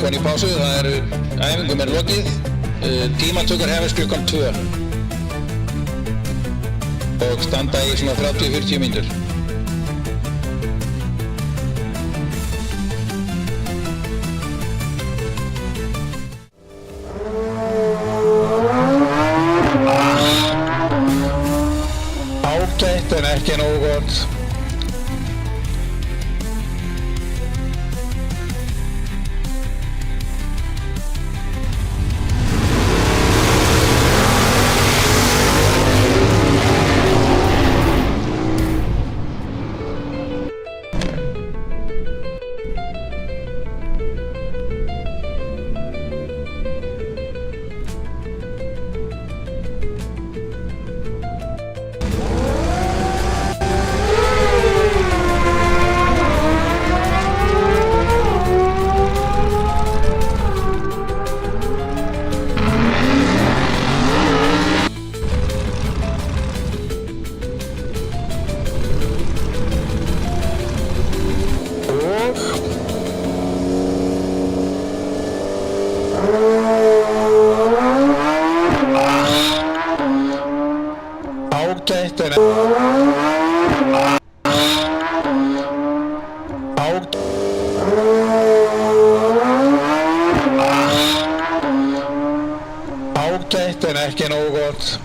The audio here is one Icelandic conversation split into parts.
Koni pásu, æfingum lokið, tímatökur hefist klukkan 2 og standa í svona 30-40 mínútur. Ágætt en ekki nógu gott. Ágætt en ágætt en ekki nógu gott.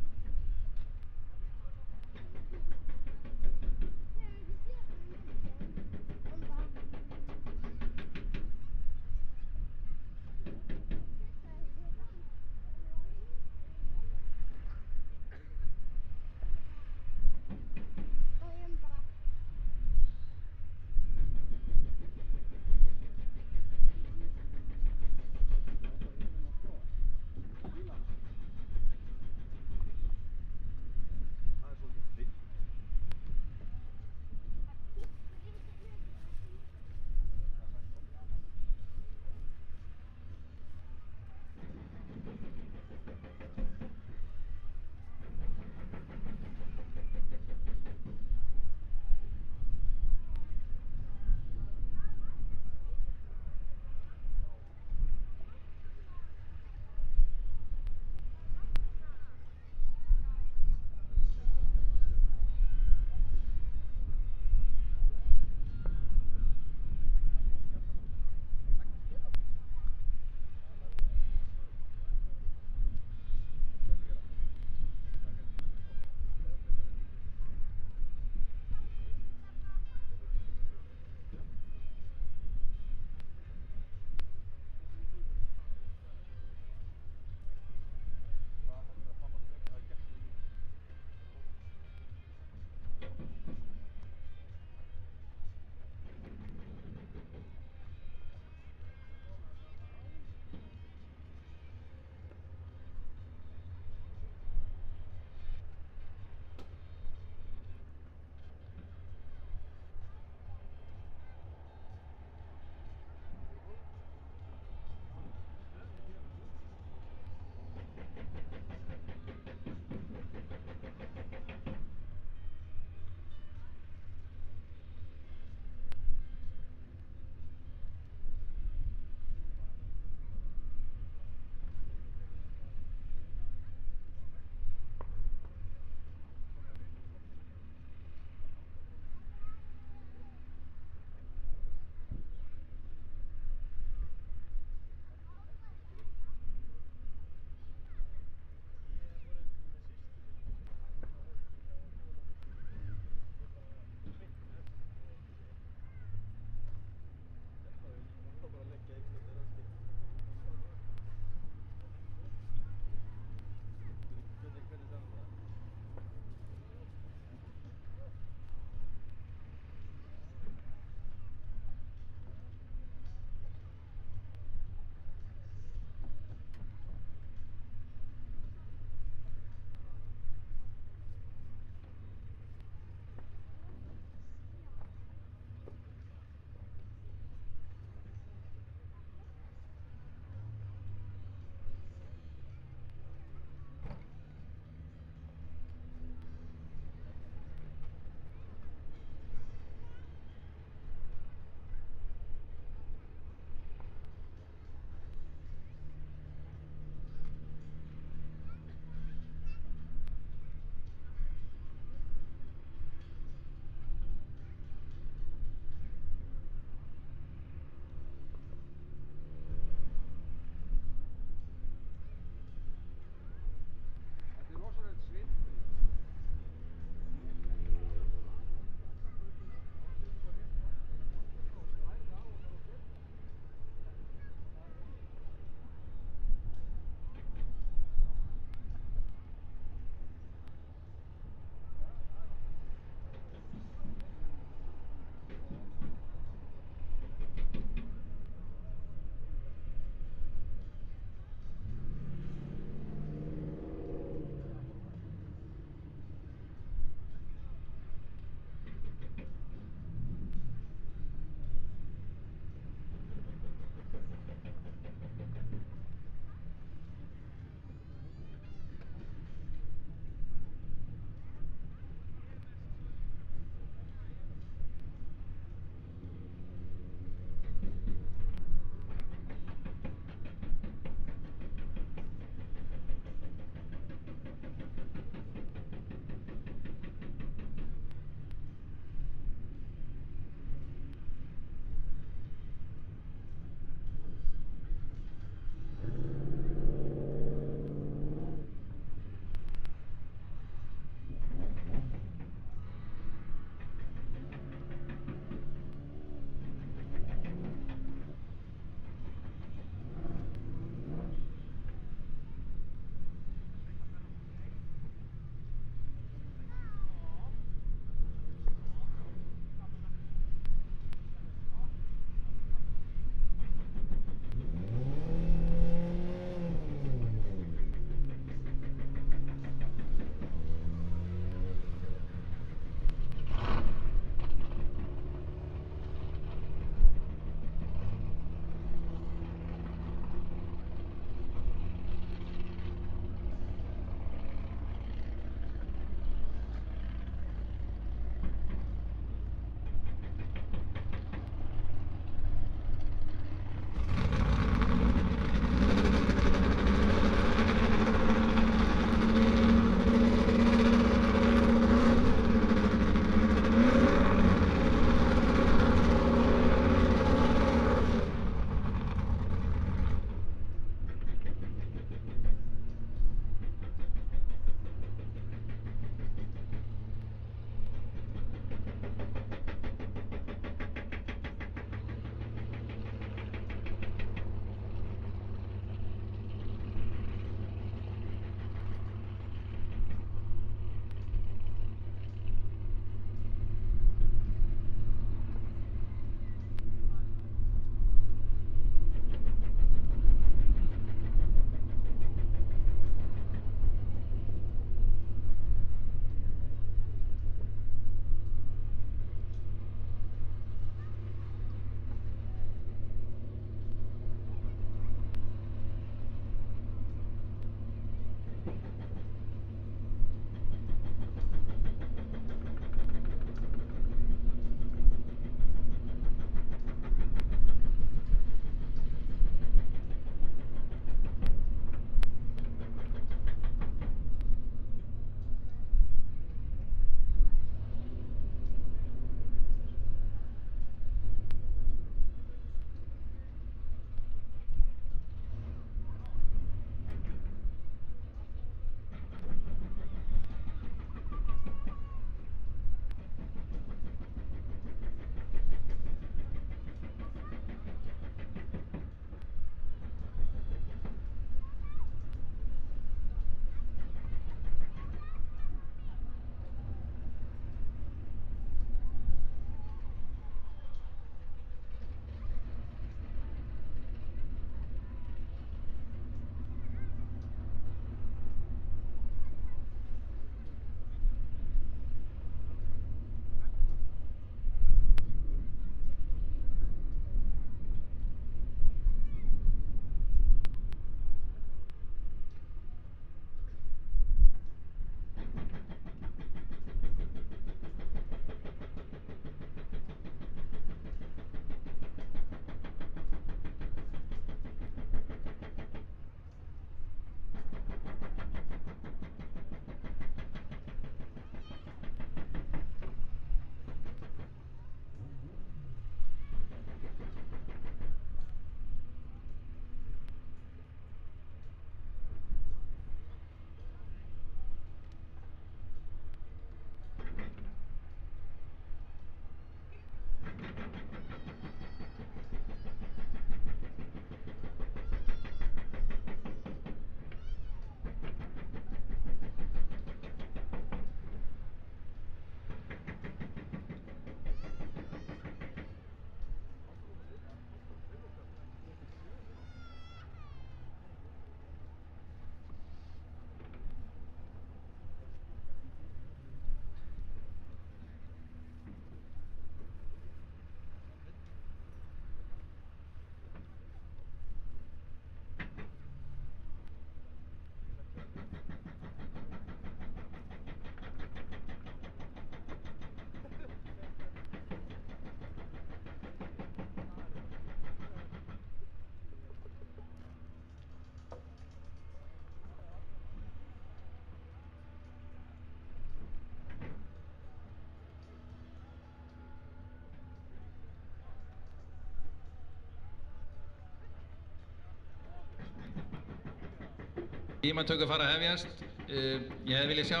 Tímatökur fara að hefjast. Ég hefði viljað sjá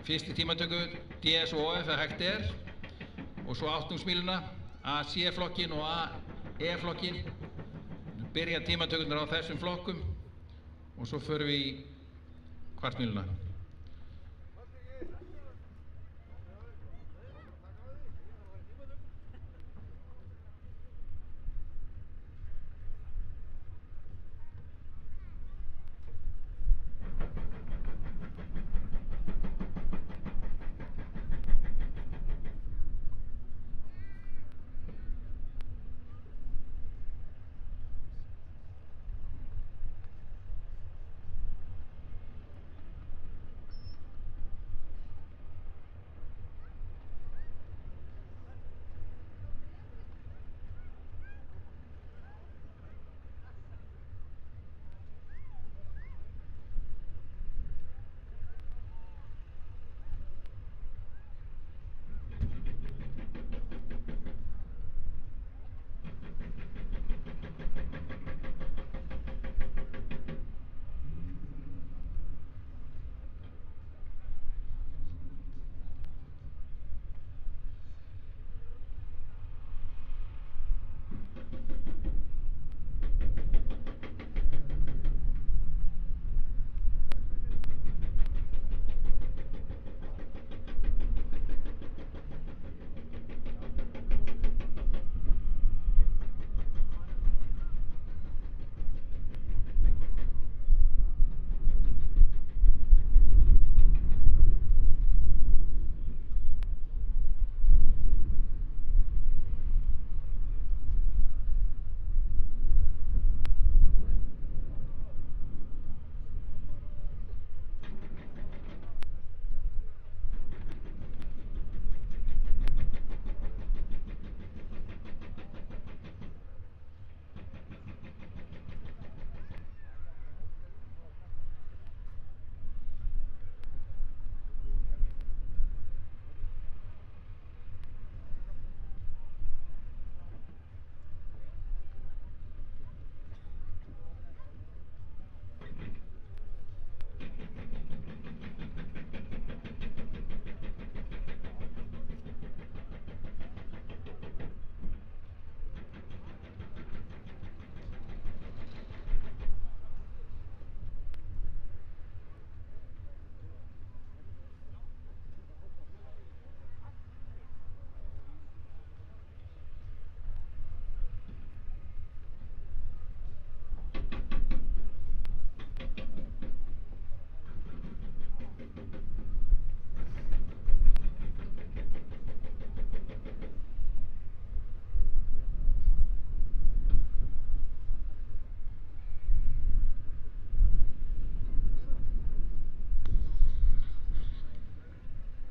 fyrst í tímatöku DS og OF ef hægt er og svo áttungsmíluna, AC-flokkin og AE-flokkin. Byrja tímatökurnar á þessum flokkum og svo förum við í kvartmíluna.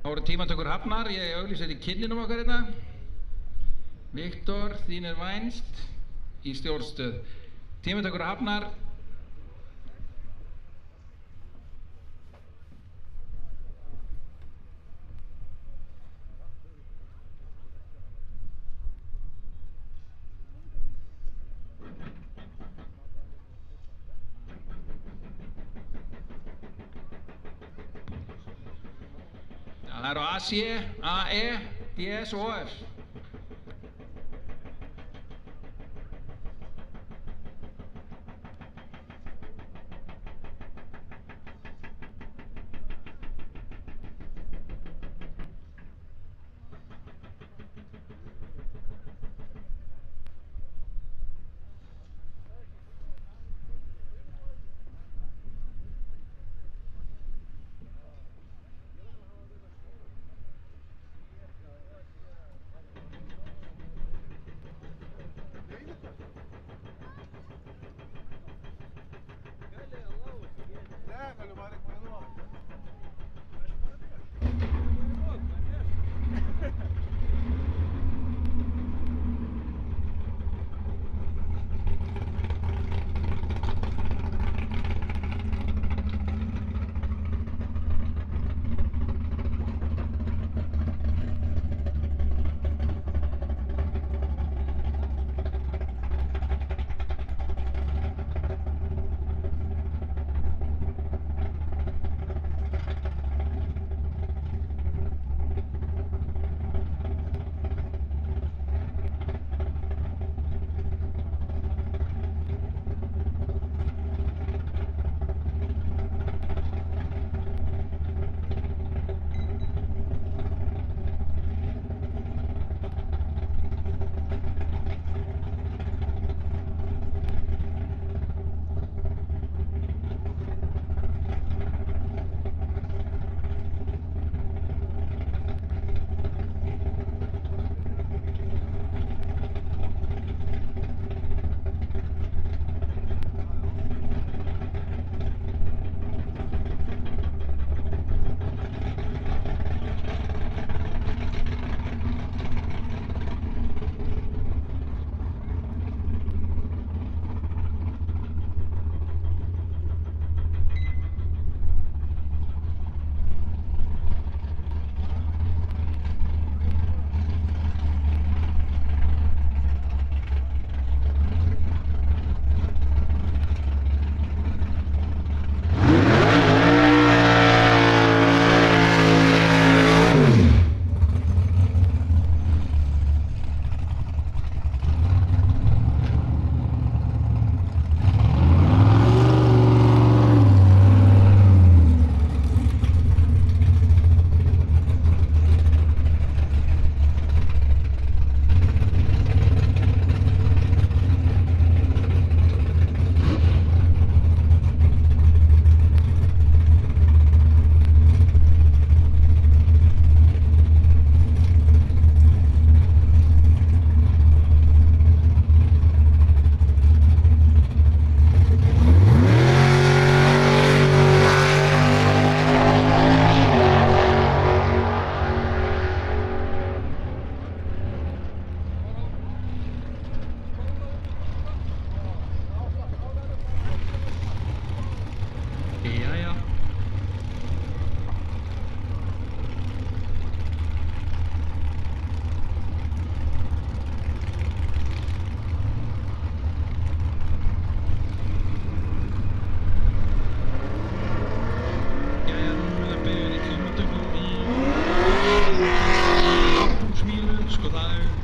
Það voru tímatökur hafnar, ég auglýsi þetta í kynninum okkar hérna. Viktor, þín er vænst í stjórnstöð. Tímatökur hafnar. Það eru AC, AE, DS og OF.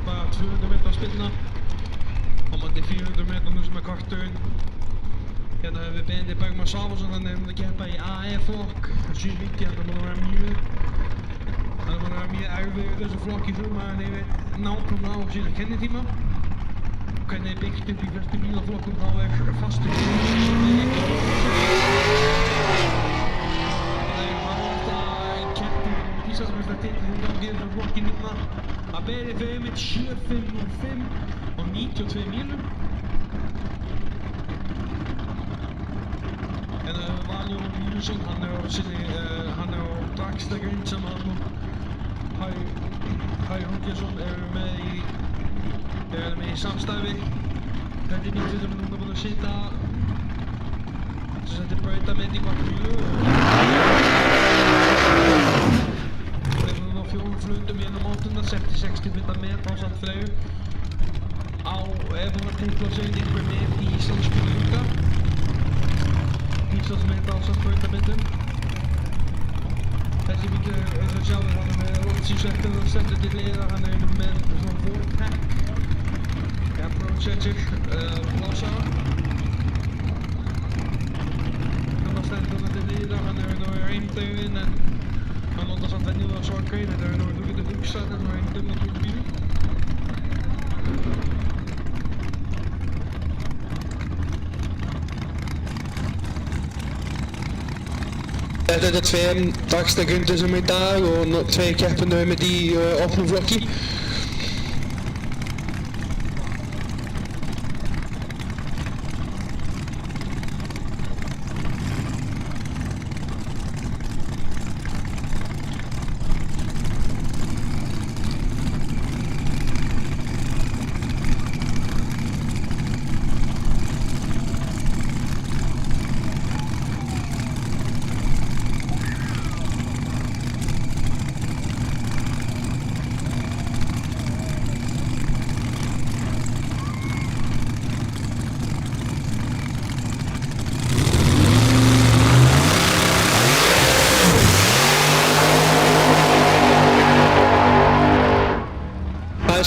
keppa 200 metra spilna á móti 400 metrunum sem korturinn. Hérna höfum við Benedikt Bergmann Svavarsson, hann er að keppa í AE-flokk 790, hann er búinn að vera mjög erfiður í þessu flokki þó maður hann yfir nákvæmlega á sína kennitíma. Hvernig er byggt upp í flestum bílaflokkum þá er fastur Íslandsmeistaratitlinn í gangi í þessum flokki núna. Það beri þau með 7.505 og 92 mílum. En Valur Júlsson, hann er á dragstækjum sem hann og Hæ Hókjason eru með í samstarfi. Þetta er bíl sem er núna búinn að setja brautarmet í bakbílu. Þeir eru núna á 4 flutum gegnum mótuna, 60 met ásamt fleiri. Ef hún var titla sig einhver met í Íslandsbíl líka. Íslandsmet ásamt brautametum. Þessi bíl eins og sjálfur, hann er með loftsýsverkið og stendur til hliðar, hann er með svona Vortec Approach blásara. Hann stendur hann til hliðar, hann er nú reymdauðinn en hann notar samt venjulega sorgrein, þetta er nú þú getur hugsað en það er reymdauðinn á tóku bílu. Þetta er 2 dragstækjundir sem í dag og 2 keppendur með í opnum flokki.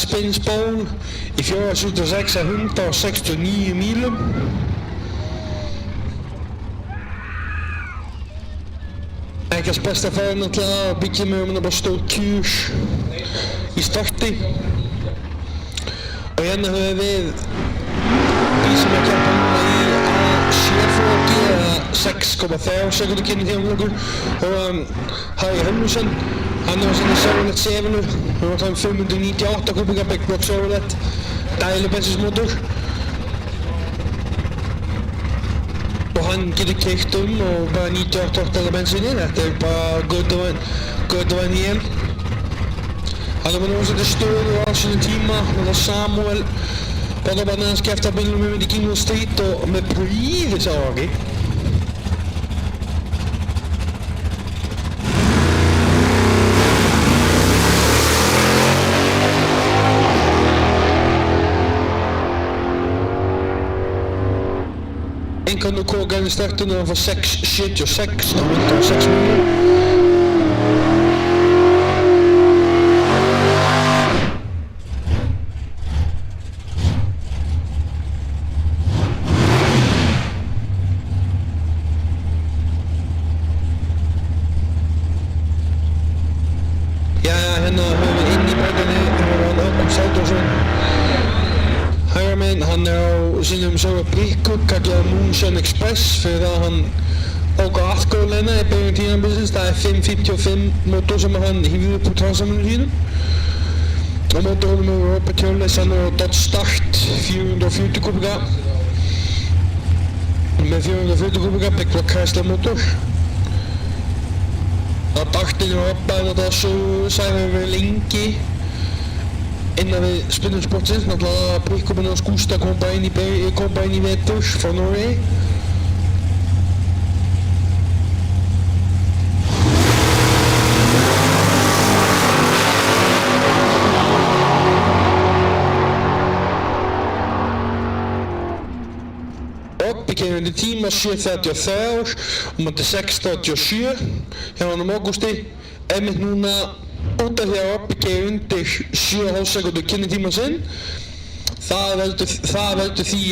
Spinsból í 476 að 169 mílum. Ekkert best að fara náttúrulega að byggja með bara stór kjús í starti. Og hérna höfum við bíl sem er keppa núna í A7-flokki eða 6,3 sekundur kynni tímaflokkur og Hæ Helmusson. Hann er á sinni Chevrolet 7, hann var 598 kubika Big Block Chevrolet dælubensinsmótor og hann getur keyrt og bara 98 bensinni, þetta er bara gott og nýjum. Hann er með náttúrulega stöðu á sinni tíma, það var Samuel bara neðan skefta bílnum með í King Street og með príðis áhagi. Einhvern kågan i starten og han får 6,76 og 106 mílur. Hérna höfum við inn í breytinni, hann Ágúst Halldórsson. Hægramenn, hann er á sínum sögur brikku, kallað Moonshine Express, fyrir að hann ákvað alkoholina í byrjun tímabilsins. Það er 555 mótor sem hann hýfði upp úr transaminu sínum. Og mótorhólum er Robert Hjóles, hann er á Dodge Start 440 kubika. Með 440 kubika Big Block Chrysler mótor. Það dartinn og Robert, þetta sæðum við lengi innan við spinnursportsins, náttúrulega brikkumenn og Skústa kom bara inn í vetur frá Noregi. Robby kemur inn í tíma 7.33 og mætti 6.37 hjá hann Ágústi. Einmitt núna út af því að Robby keyrir undir 7,5 sekúndur kynnitíma sinn. Það veldur því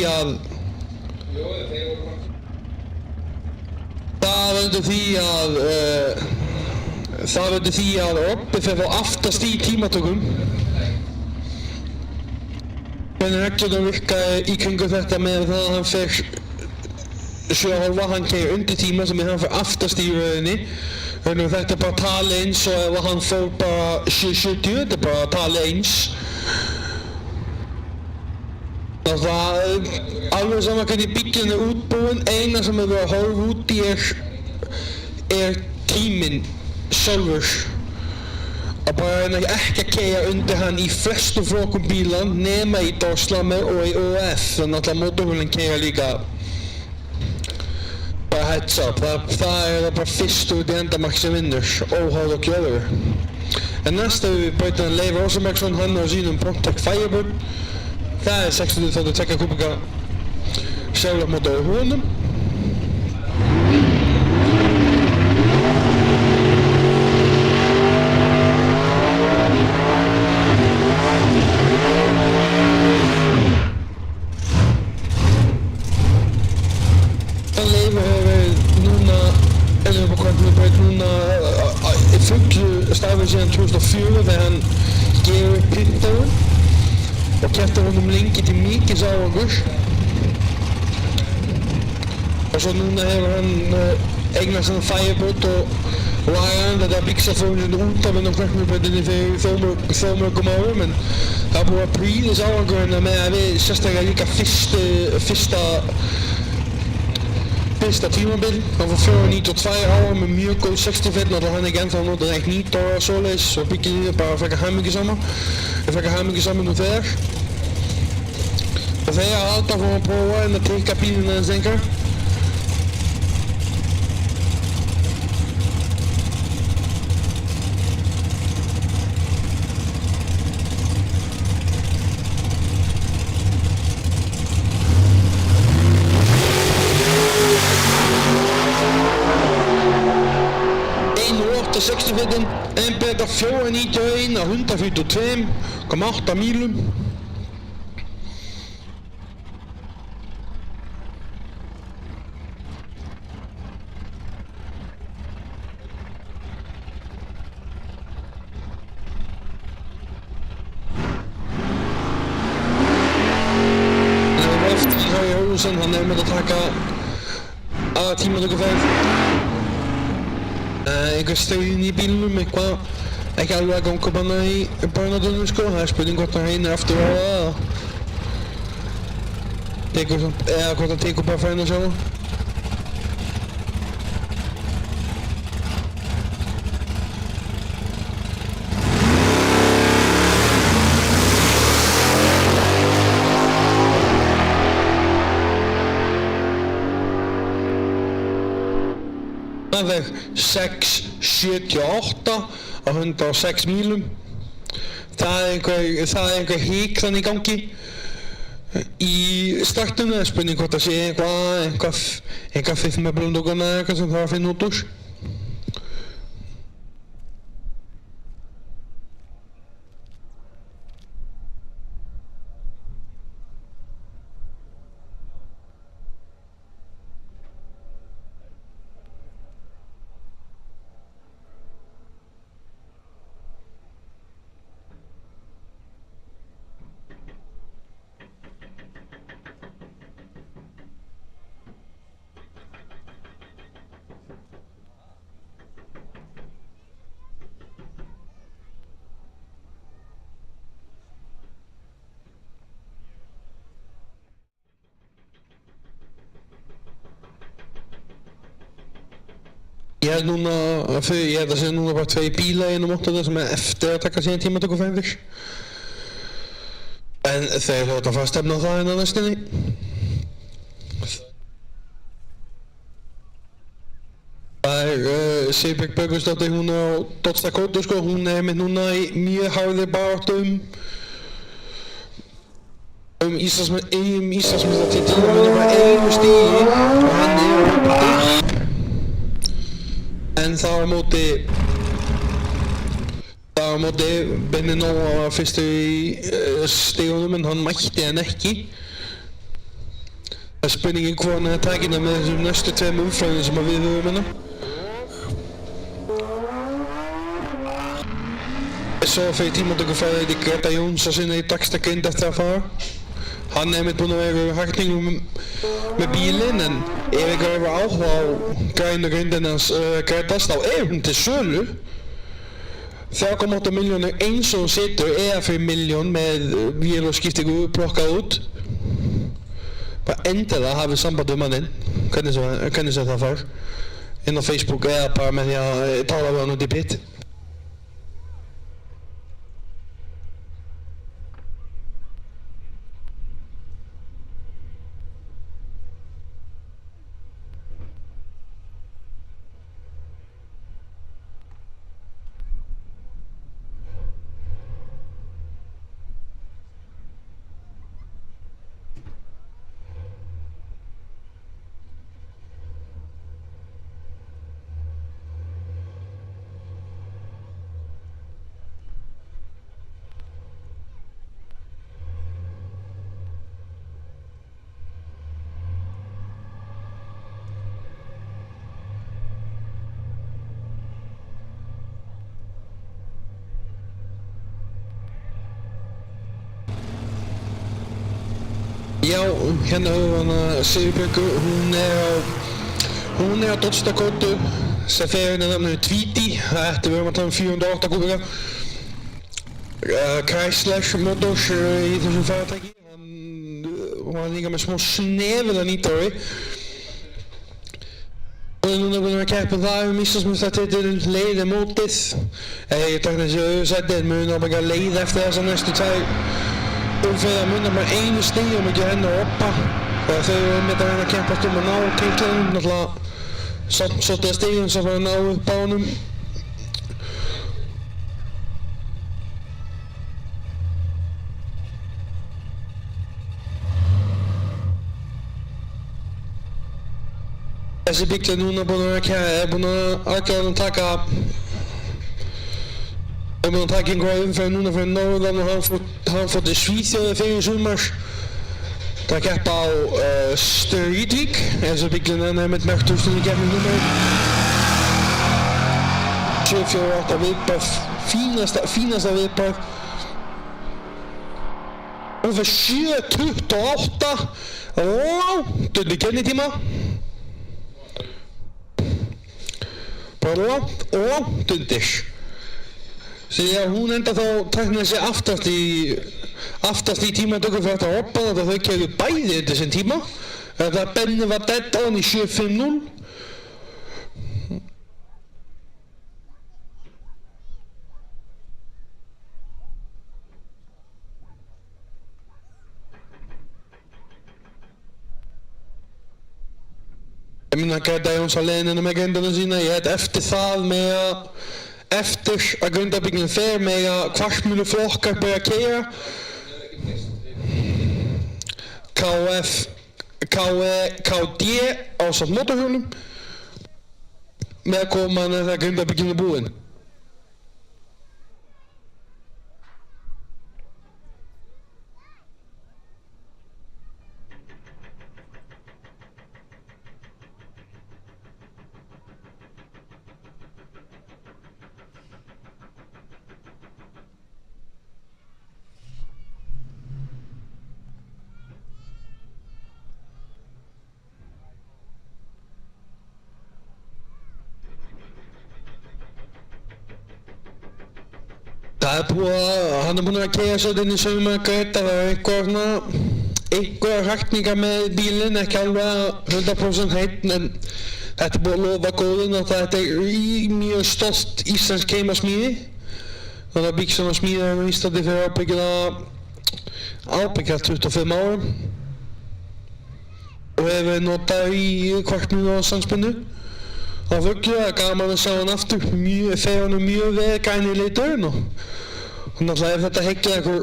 að Robby fer á aftast í tímatökum. Hvernig reglurnar virka í kringum þetta með það að hann fer 7,5, hann keyrir undir tíma sem hann fer aftast í röðinni. Þannig að þetta bara tali eins og ef hann fór bara 7,70, þetta bara tali eins. Það alveg saman hvernig bíllinn útbúinn, eina sem við að horfa út í er tíminn sjálfur. Að bara ekki að keyra undir hann í flestum flokkum bíla nema í Dorslammer og í OF, þannig að mótorhjólinn keyra líka bara heads up. Það bara fyrst út í endamark sem vinnur, óháð og kjöður. En næst hefur við brautin Leif Rosenbergsson, hann á sínum Pontiac Firebird. Það 632 kubika sjálfmótor í honum. Leif hefur verið núna í fullu starfið síðan 2004 þegar hann gefur upp pittáin og keppti honum lengi til mikils árangur. Og svo núna hefur hann eignast þennan Firebird og lagaði þetta bílsafónin út af hennar knattspyrnubrautinni fyrir þó mörgum árum, en það búið að prýðis árangurinn með að við sérstaklega líka fyrsta tímabil. Hann fór 492 ára með mjög góð 60 fett, náttúrulega hann ekki ennþá notað eitt nýtt ára svoleiðis og bíllinn bara frekar hamingjusamur nú þegar. Og þegar alltaf fór hann að prófa að trykka bílinn aðeins lengra. Þetta 60 fettin, MB 491 á 142,8 mílum. Eftir Harry Olsen, hann með að taka aðra tímatökuferð. Einhver stöðin í bílnum, eitthvað ekki alveg að ganga upp hana í börnadunum sko. Það spurning hvort hann reynir aftur á það eða hvort hann tekur bara færðina sjálf. Það er 678 á 106 mílum. Það er einhver hík þannig í gangi í startinu. Það er spurning hvort það sé eitthvað fiff með blöndugana eða eitthvað sem það að finna út úr. Ég held að sé núna bara 2 bíla í einum 8 sem er eftir að taka síðan tímatökuferðir. En þeir hljóta að fara að stefna á það innan næstunni. Það Sigbjörg Böggunsdóttir, hún er á Dodge Dakota sko, hún er með núna í mjög harði baráttu Íslandsmeistaratitil, hún er bara einu stigi og henni er En það á móti á móti Benny Nóa var fyrstur í stigunum en hann mætti hann ekki. Það er spurningin hvað hann er takina með þessum næstu tveim umfræðum sem við höfum hérna. Svo fyrir tímatöku fæði Greta Jóns að sinna í dagstakrind eftir að fara. Hann er búinn að vera í hækningum með bílinn en ef ykkur hefur áhuga á grænu grindin hans Gretas þá hún til sölu. 3,8 milljónir eins og hún situr eða fyrir milljón með vél og skiptingu plokkað út. Bara endilega hafið samband manninn, hvernig sem það far, inn á Facebook eða bara með því að tala við hann út í pit. Já, hérna höfum við hana Sigurbjörgu, hún er á Dodge-Dakota sem fer hérna nafninu Tweety, við höfum að tala 408 kúbika. Chrysler Motors í þessum fyrirtæki, hún var líka með smá snefið að nýta ári. Hún er núna búin að keppa það Íslandsmeistaratitil leiði mótið. Ég takk þessi auðsætið, mun ábyggja leið eftir þessa næstu umferð að munna bara einu stig og ekki henni að oppa. Þegar þau eru að reyna að keppast að ná titlinum, náttúrulega svolítið stigum sem fara að ná upp á honum. Þessi bíll er núna búinn að aðgjáðan taka einhverja umferð núna fyrir Norðurland og hann fór til Svíþjóði fyrir sumar. Það keppa á Sturridvík, eins og bíllinn er með merkturstun í keppningnúmer. 748 viðbragð, fínasta viðbragð. Hún fyrir 7.28, langt undir kennitíma. Bara langt undir. Því að hún enda þá tæknaði sig aftast í tímatöku fyrir að hoppa þannig að þau keyru bæði undir sinn tíma. Þegar Benni var dead on í 7.50. Ég minna að Greta Jóns að leiðinina með grindina sína, ég held eftir það með að eftir að grundarbyggingin fer með að kvartmjölu flokkar byrja að keyra KD ásamt mótorhjólum með að koma þegar grundarbyggingin er búinn. Hann er búinn að keyra svolítið inn í sauma Greta, það var einhverjar hrakningar með bílinn, ekki alveg 100% heitt en þetta er búinn að lofa góðinn og þetta er mjög stolt íslensk heimasmíði. Það er bíl sem var smíðað á Íslandi fyrir ábyggilega 25 árum og hefur notað í kvartmjölu og sandspennu. Það var virkilega gaman að sjá hann aftur, þegar hann er mjög veðgræn í liturinn og náttúrulega ef þetta heglar ykkur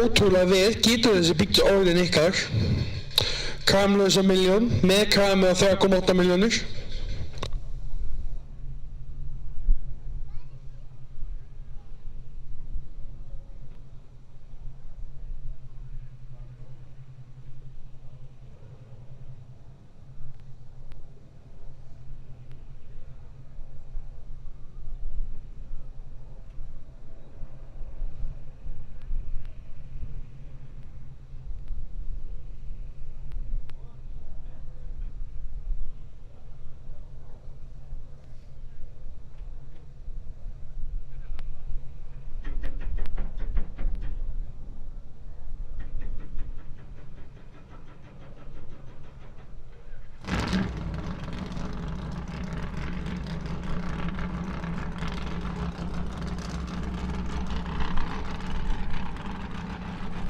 ótrúlega vel, getur þessi bíll orðin ykkar. Kramlausa milljón, með krami á 3,8 milljónir.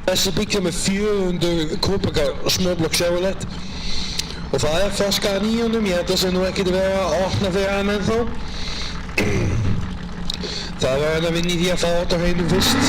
Þessi bíll með 400 kubika smáblokk Chevrolet og það ferskar í honum, ég held að það sé nú ekkert verið að opna fyrir hann ennþá. Það var hann að vinna í því að fá þetta á hreinu fyrst.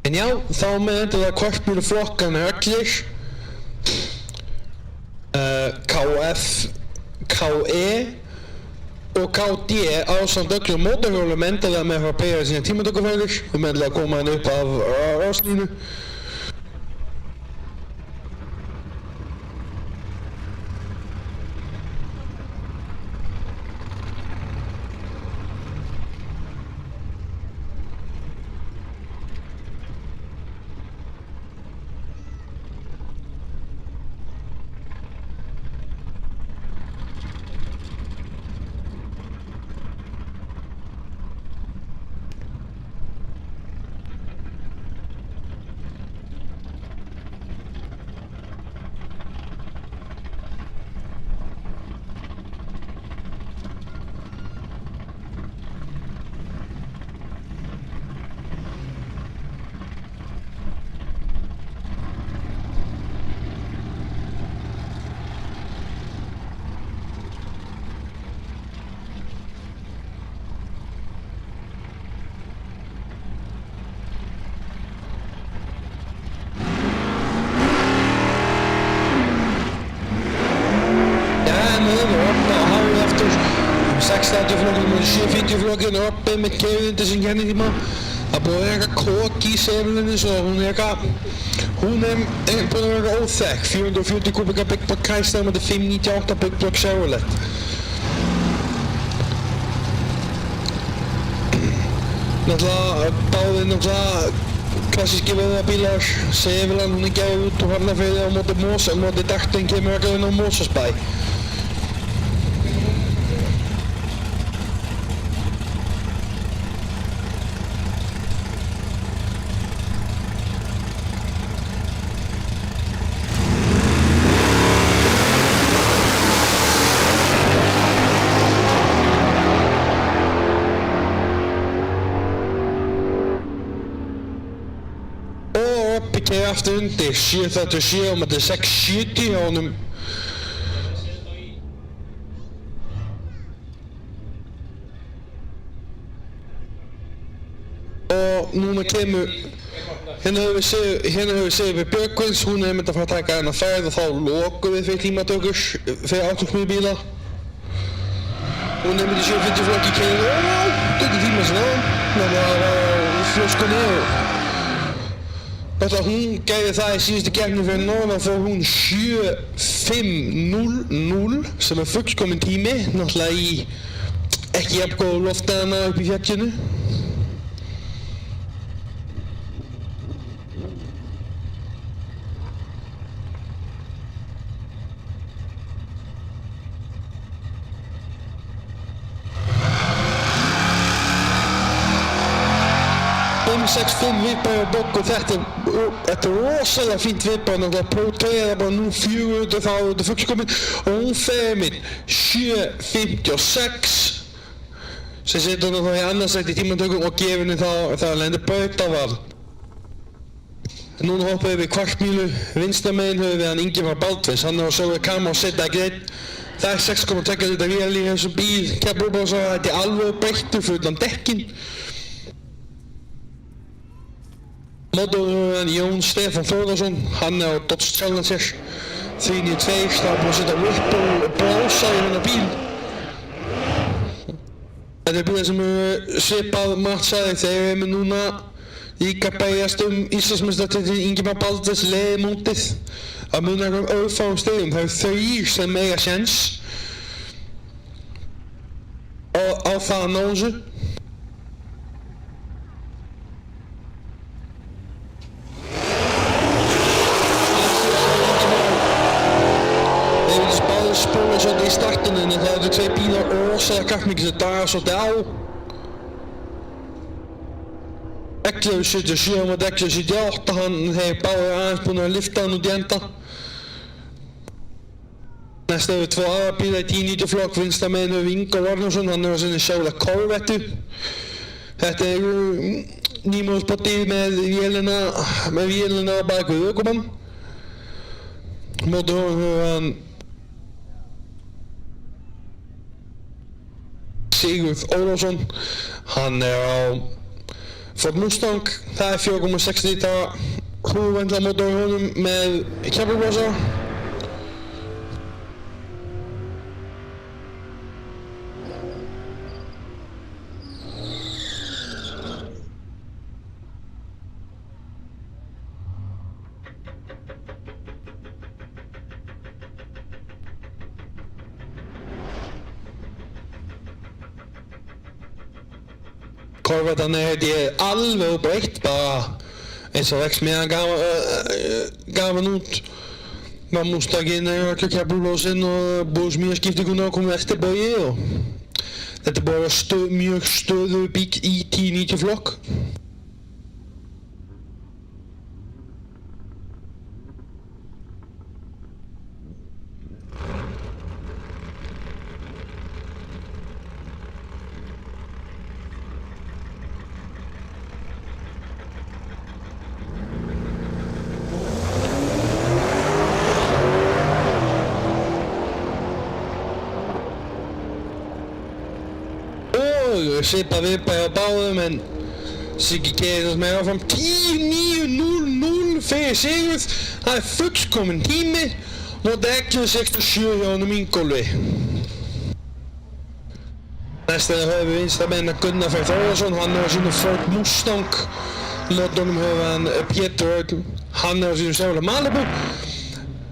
En já, þá með endilega kvartmjölu flokkarnir allir KF, KE og KD ásamt öllum mótorhjólum endilega með að byrja sína tímatökufærir og endilega koma hann upp af ráslínu. Flokkurinn og 750-flokkurinn er oppe með keðundi sem kennitíma. Það búið að vera kók í seðlunni svo hún er búið að vera óþekk. 440 kubika Big Block Chrysler með 598 Big Block Chevrolet. Náttúrulega klassíski vöðvabílar. Seðlan hún er gefið út og Hafnarfirði á móti Daktin kemur að inn á Mosfellsbæ. Keyri aftur undir 737 og með 670 hjá honum. Og núna kemur, hérna höfum við séð við Björgvins, hún myndi að fara að taka hennar ferð og þá lokum við fyrir tímatökur fyrir áttugsmíðbíla. Hún myndi 750 flokki keiri og tíma sinna, þannig að það var flöskunni og Þetta hún gæði það í síðustu keppni fyrir norðan fór hún 7.5.00 sem fullkominn tími, náttúrulega í ekki jafn góðu loftæðina upp í fjallinu. .65 viðbæði á bók og þetta er rosalega fínt viðbæði, náttúrulega Pro 2 er bara nú 400 þá er þetta fullkominn og hún fer minn 7.56 sem setur hún þá í annarsætti í tímatökum og gefur henni það að lenda bautaval. Núna hoppaði við kvartmílu, vinstramegin höfum við hann Ingimar Baldvins, hann er á sögur kama og setja greið. Það er 6,2 litra vél í þessum bíl, kemur upp á svo að þetta er alveg breyttur fyrir utan dekkin. Mótorhjólinn Jón Stefán Þórðarsson, hann er á Dodge Challenger 392, það er búinn að setja Whipple brósa í hennar bíl. Þetta er bílar sem eru svipað matsaði þegar við núna líka berjast Íslandsmeistaratitilinn Ingimar Baldvins leiðmótið að muna örfáum stegum. Það eru 3 sem eiga séns á það að ná þessu. var svolítið í startinu en það eru tveir bílar rosalega kraftmikið sem dagar svolítið á. 1177 mot 1178, þeir báðir aðeins búin að lyfta hann út í enda. Næst eru tvo aðra bílar í 1090 flokk, vinstra megin hefur Ingvar Arnarsson, hann er á sinni sjálflega Corvettu. Þetta eru nýmóðsbótið með vélina á bak við ökumann. Móti honum hefur hann Sigurð Ólafsson, hann er á Ford Mustang, það er 4,6 lítra hrúðvendlamótor í honum með keflablásara. Corvettan er alveg óbreytt, bara eins og X-meðan gaf hann út. Var Mustanginn er ekki keflablásinn og búðsmíðaskiptinguna komið eftir bóið og þetta er bara mjög stöðugur bíll í 1090 flokk. Svipað við bara á báðum en Siggi keyrir þess meira áfram 10.9.00 fyrir Sigurð. Það er fullkominn tími móti 11.67 hjá honum Ingólfi. Næsta höfum við vinstra megin Gunnar Freyr Þórðarsson, hann er á sínu Ford Mustang. Mótornum höfum hann Pétur Örn, hann er á sínu sjálflega Malibu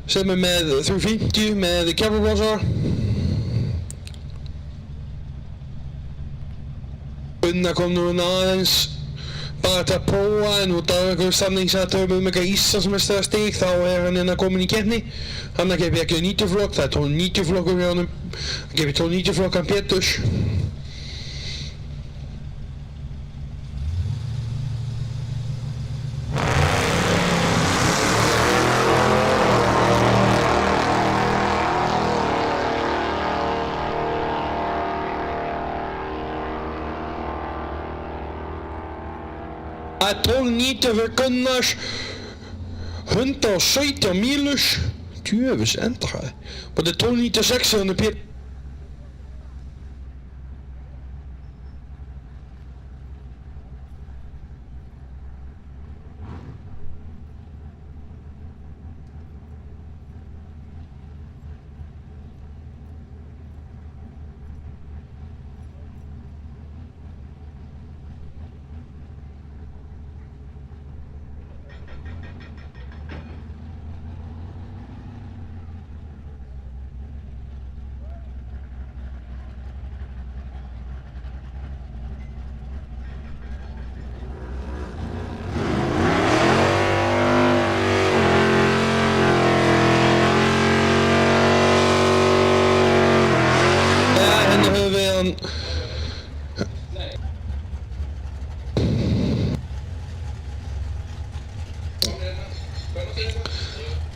sem er með 350 með keflablásara. Gunnar kom nú aðeins bara til að prófa en út af einhverjum samningsatriðum eitthvað Íslandsmeistaratitl þá er hann komin í keppni. Hann keypti ekki 90 flokk, það er 1290 flokkur hjá honum. Hann keypti 1290 flokkan Péturs. Það er 1290 fyrir Gunnars, 117 mílur, djöfis endahæði. Og þetta er 1296 fyrir hann Pétur.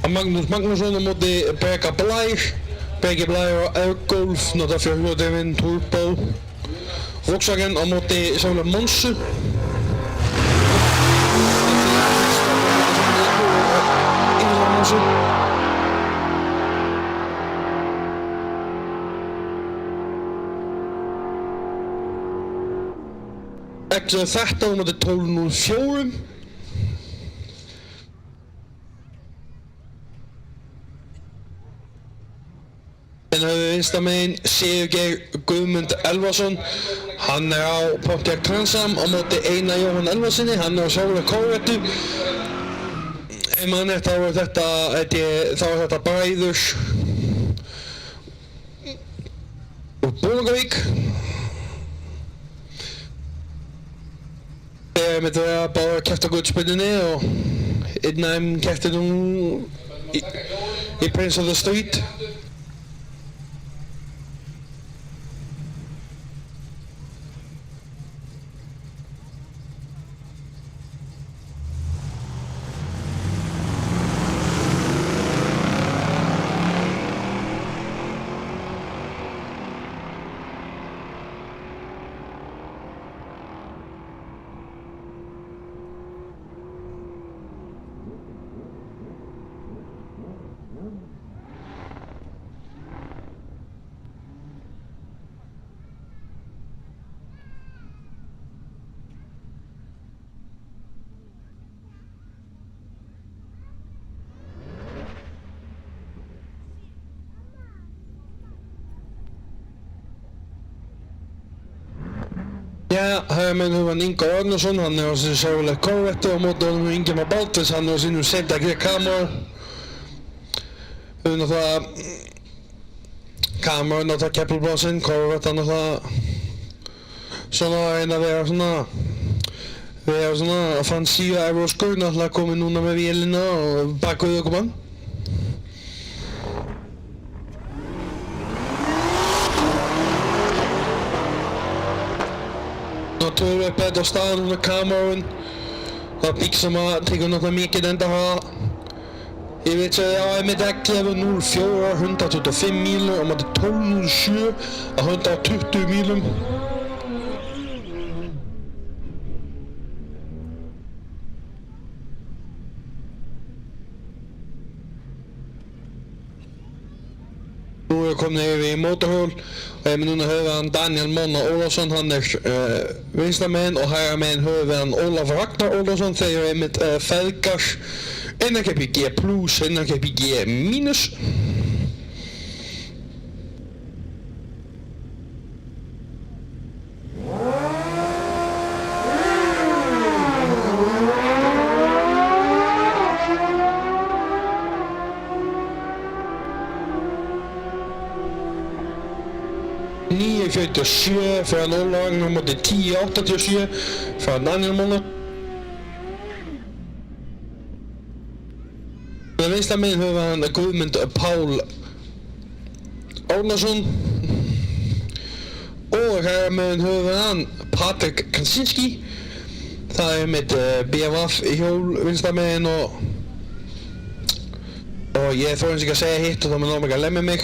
Magnús Magnússon á móti Breka Blær. Breki Blær á Airgolf, nota 400 turbo. Volkswagen á móti sjálflega Monsu. X13 á móti 1204. En höfum við vinstra megin Sigurgeir Guðmund Elvarsson. Hann er á Pontiac Transam á móti Einar Jóhann Elvarssoni, hann er á sjálflega Corvettu. Ef mann þá er þetta bræður úr Bólungavík. Þeir myndi vera bara að keppa gullspillinni og einn af þeim keppti nú í Prince of the Street. Ja, här med huvan Inge Arnason, han har sin Chevrolet Corvette och mot honom Ingemar Baltes, han har sin Santa Camaro. Náttúrulega Camaro náttúrulega keppelblásinn, Corvette náttúrulega svona einn að vera svona fancy og evróskur, náttúrulega komið núna með vélina og bakvið okkur mann. Nå tog vi upp ett av staden under Camaron. Það bíl sem að tekur náttúrulega mikið enda að hafa. Ég veit að ég er með dekklefur 04 125 mílur og maður 1207 að 120 mílum. Nú er ég komin yfir í Motorhjól og ég er núna höfðan Daniel Monna Ólafsson, hann er vinstramenn og hægramenn höfðan Ólaf Ragnar Ólafsson, þeir eru einmitt feðgar innankeppi G+, innankeppi G-. Nýju 47 fra Óla Ragnar móti 1087 fra Daniel Monna. Með vinstramenn höfðan Guðmund Pál Árnason og hægramenn höfðan Patrik Kaczynski. Það er mitt BMF hjól vinstramenn og ég þór eins ekki að segja hitt og það mun ná mig að lemja mig.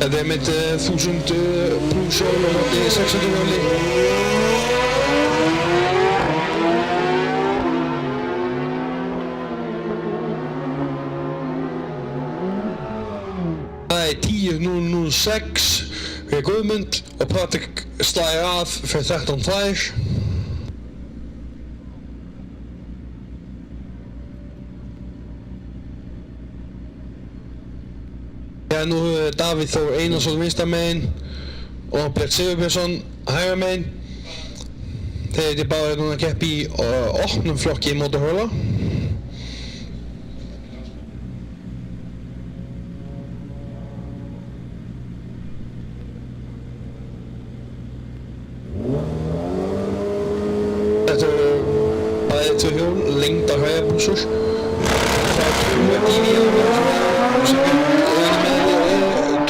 Þetta er mitt 1000 pluss hjól og móti 600 hjóli. Það er 10.006 fyrir Guðmund og Patrik slæðir af fyrir 13.2. Ja, nú hefur Davíð Þór Einarsson vinstramenn og Björn Sigurbjörnsson hægramenn. Þeir eru bara núna að keppa í opnum flokki í mótorhjóla. Þetta eru bæði tvö hjól, lengdar hægabúsur. Það er trúið í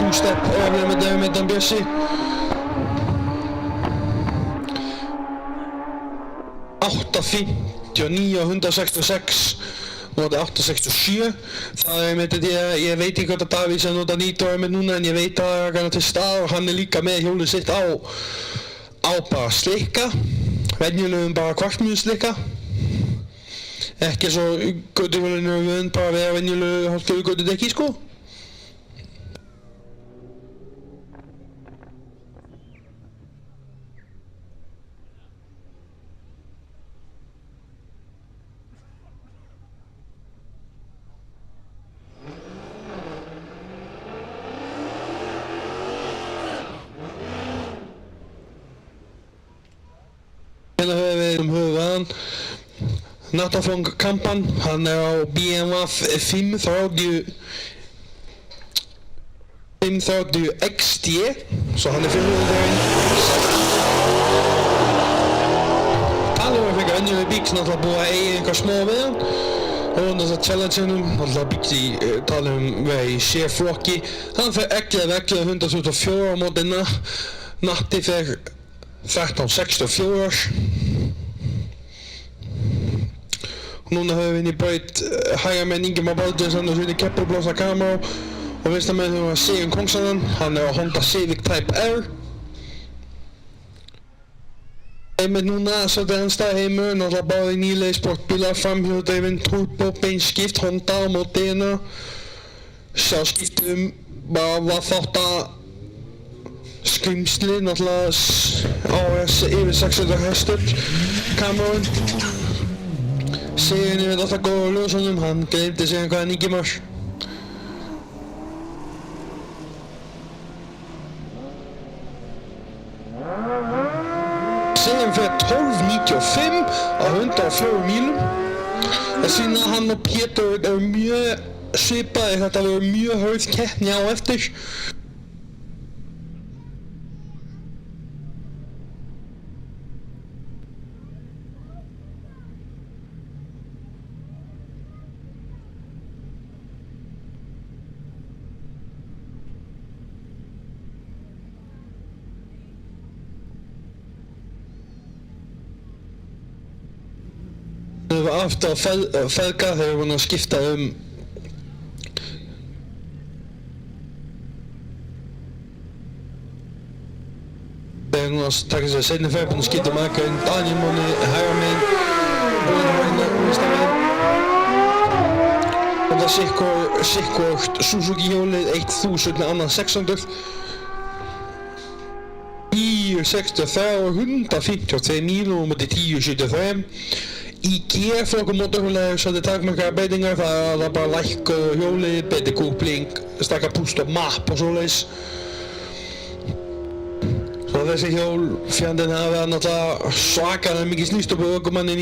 two-step öfnir með Davíð Bjössi. .859 og 166 móti 867. Það er með þetta, ég veit ekki hvort að Davíð sem nota nýtó með núna en ég veit að það er hann til stað og hann er líka með hjólið sitt á bara slikka, venjulegum bara kvartmjúnslikka. Ekki svo göttuvölinu vönd bara að vera venjulegu hálfgerðu göttudekki sko. Hérna höfum við höfðan Natafong Kampan, hann er á BMF 530 XD, svo hann er 500 Talum við fyrir venjuleg bík sem náttúrulega búið að eiga einhver smá við hann og þess að challenge-unum, náttúrulega bíkt í, talum við í C-flokki. Hann fer 11 124 á móti Natti fer 1364. Núna höfum við inn í braut hægramenn Ingemar Baltes, hann er svo inn í keppelblása Camaro og vinstramenn höfum við Sigurð Kongsson, hann er á Honda Civic Type R. Einmitt núna svolítið hans stað heimur, náttúrulega báði nýlegir sportbílar, framhjólsdrifin, turbo, beinskipt, Honda og Modena. Sjálfskiptum bara var þátt að skrimsli, náttúrulega AS yfir 600 hestur, Camaron. Sigurinn er alltaf góður á ljósunum, hann gleymdi sig hvað hann Ingimar. 12.95 á 104 mílum. Það sýnir að hann og Pétur eru mjög svipaðir, þetta verður mjög hörð keppni á eftir. Aftur að feðga þegar hún að skipta þegar hún að taka sér seinni ferð og skipta markaðinn Daniel Máni hægra megin og vinstra megin og það sikkvort Suzuki hjólið 1000 annan 600 1063 og 152 mílum á móti 1073. Í G-flokkum mótorhjóli svo þetta takmarkaðar breytingar, það er bara lækka hjólið, betri kúpling, stakka púst og mapp og svoleiðis. Svo þessi hjól fjandinn hafa náttúrulega svakalega mikið snýst upp á ökumannin í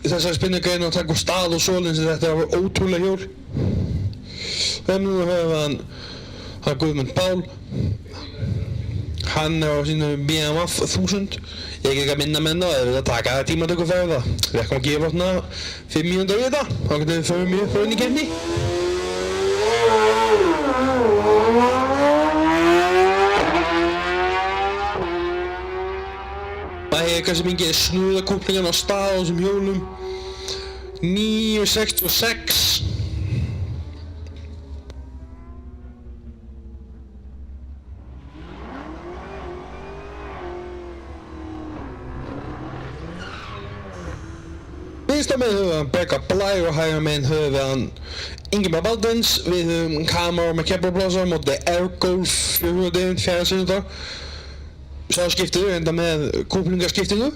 þessari spinnugrein og taka stað og svoleiðis, þetta var ótrúlega hjól. Þannig nú höfum hann Guðmund Pál. Hann er á sínu BMF 1000. Ég er ekki að minna menn á að við að taka það tímatöku fyrir það. Við ætlum að gefa þarna 5 mínútur í þetta. Þá getum við fyrir mjög fyrir inn í keppni. Það er kannski mikið snúðakúplingan á stað á þessum hjólum. 966. Vinstra megin höfum við hann Begga Blær og hægra megin höfum við hann Ingimar Baldvins. Við höfum Kamar með kepparblásar móti Airgolf 4. sinnudag. Sá skiptið enda með kúplingaskiptingu.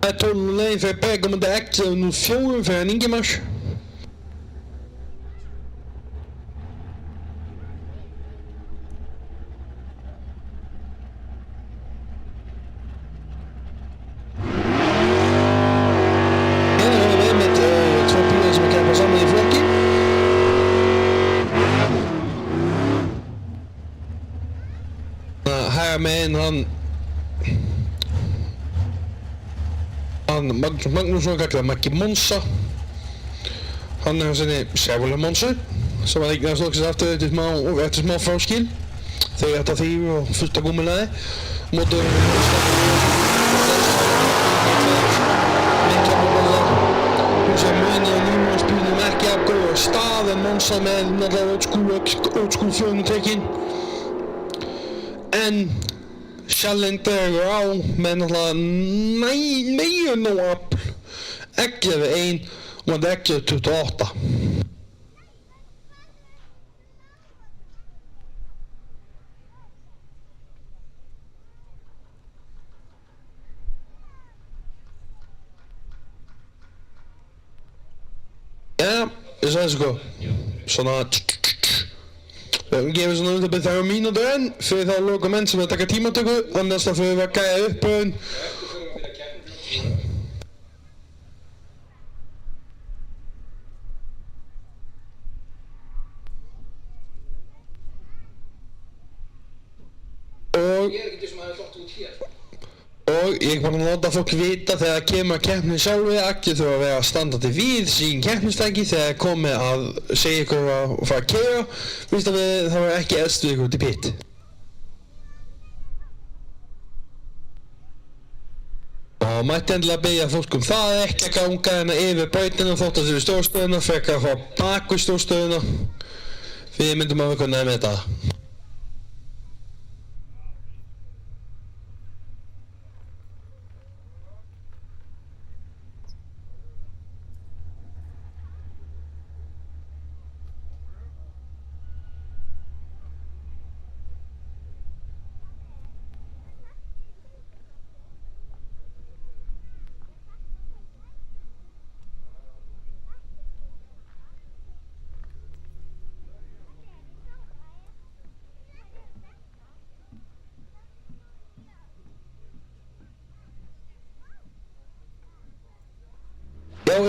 Það er 12 leginn fyrir Begga móti 11.04 fyrir hann Ingimar. Hérna höfum við einmitt tvo bílar sem að keppa saman í flokki. Hægra megin hann Magnússon kallar Maggi Monza. Hann er á sinni Chevrolet Monza sem að eignast loksins aftur eftir smá fráskil. Þegar þetta þýr og fullt af gúmmilaði. Mótor hún sem munið og númersbílnum ekki af góða stað en Monza með náttúrulega old school fjónutekkin. En Challenger á með náttúrulega meira nóg afl. 11.1 og 11.28. Ja, ég sagði sko, svona við gefum svona um það byrð 3 mínútur enn fyrir þá loka menn sem er að taka tímatöku, annars þá fyrir við að gæja upp raun. Og ég er bara að láta fólk vita þegar það kemur að keppni sjálfi, allir þurfa að vera standandi við sín keppnistæki þegar komið að segja ykkur að fara að keyra, víst að það var ekki elst við ykkur út í pit. Og mætti endilega beðja fólk um það ekki að ganga hérna yfir brautina þótt að þið eru stjórnstöðuna, frekar að fara bak við stjórnstöðuna, við myndum að vera hvernig með þetta.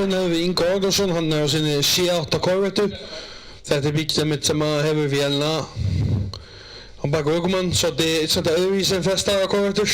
stöðuna hefur við Inga Ordarsson, hann á sinni C8 Corvettu. Þetta bílinn mitt sem hefur vélina á bak ökumann, svolítið öðruvísi en flestar Corvettur.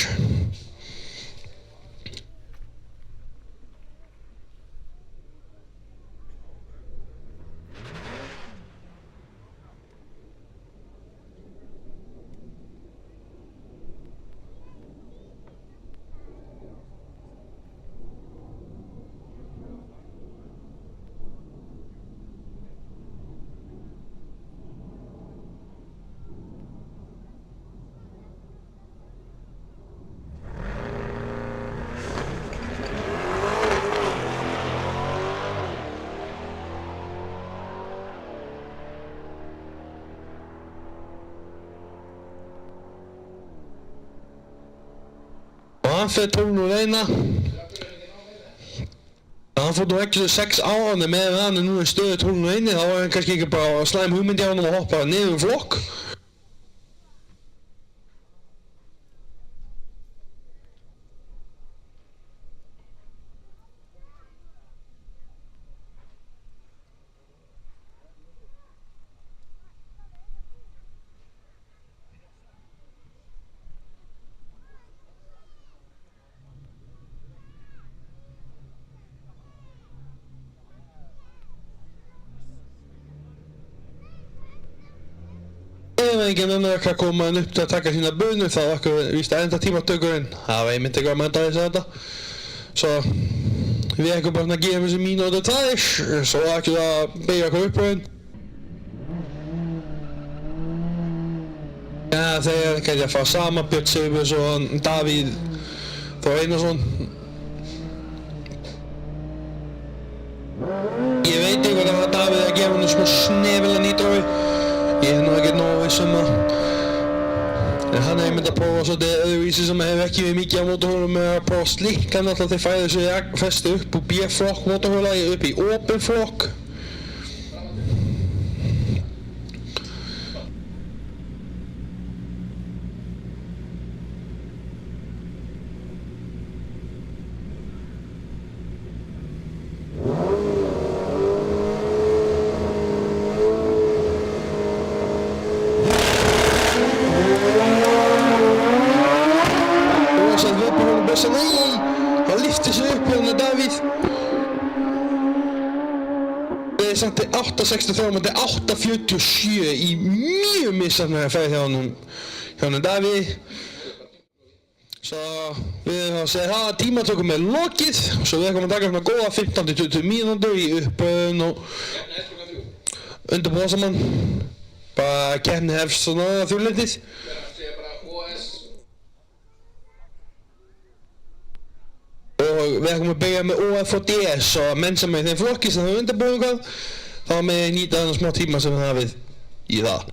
Hann fyrir 12.01. Hann fór nú ekki 6 ára með hann er nú í stöðu 12.01, þá var hann kannski ekki bara slæm hugmynd í honum að hoppa niður flokk. Ef enginn annar ekki að koma hann upp til að taka sína bunu þá var víst enda tímatökurinn. Það var einmitt ekki að mænta þess að þetta. Svo við ekki bara að gefa þessi mínútu tvær, svo ekki að beigja okkur uppröðin. Ja, þeir gæti að fá sama Björn Sigurbjörns og Davíð Þór Einarsson. Ég veit ekki hvað það var Davíð að gefa hann smá snefilega nýtrói. Ég nú ekki nógu viss það. En hann hefði myndið að prófa svolítið öðruvísi sem hefur ekki verið mikið á mótorhjólum með að prófa slikk, en alltaf þeir fæðu þessu festu upp úr B-flokk mótorhjóla upp í open flokk. Hann lyfti sig upp hérna Davíð. Það er samt 8.63, þetta er 8.47 í mjög misjafnlega ferð hjá honum Davíð. Svo við erum að segja það að tímatökum er lokið. Svo við erum að taka svona góða 15-20 mínútur í uppböðun og undirbúa saman. Bara keppni hefst svona þrjúlendið. Og við ætlum að byrja með OF og DS og menn sem er í þeim flokki sem það er undirbúið eitthvað, þá með nýta þennan smá tíma sem við hafið í það.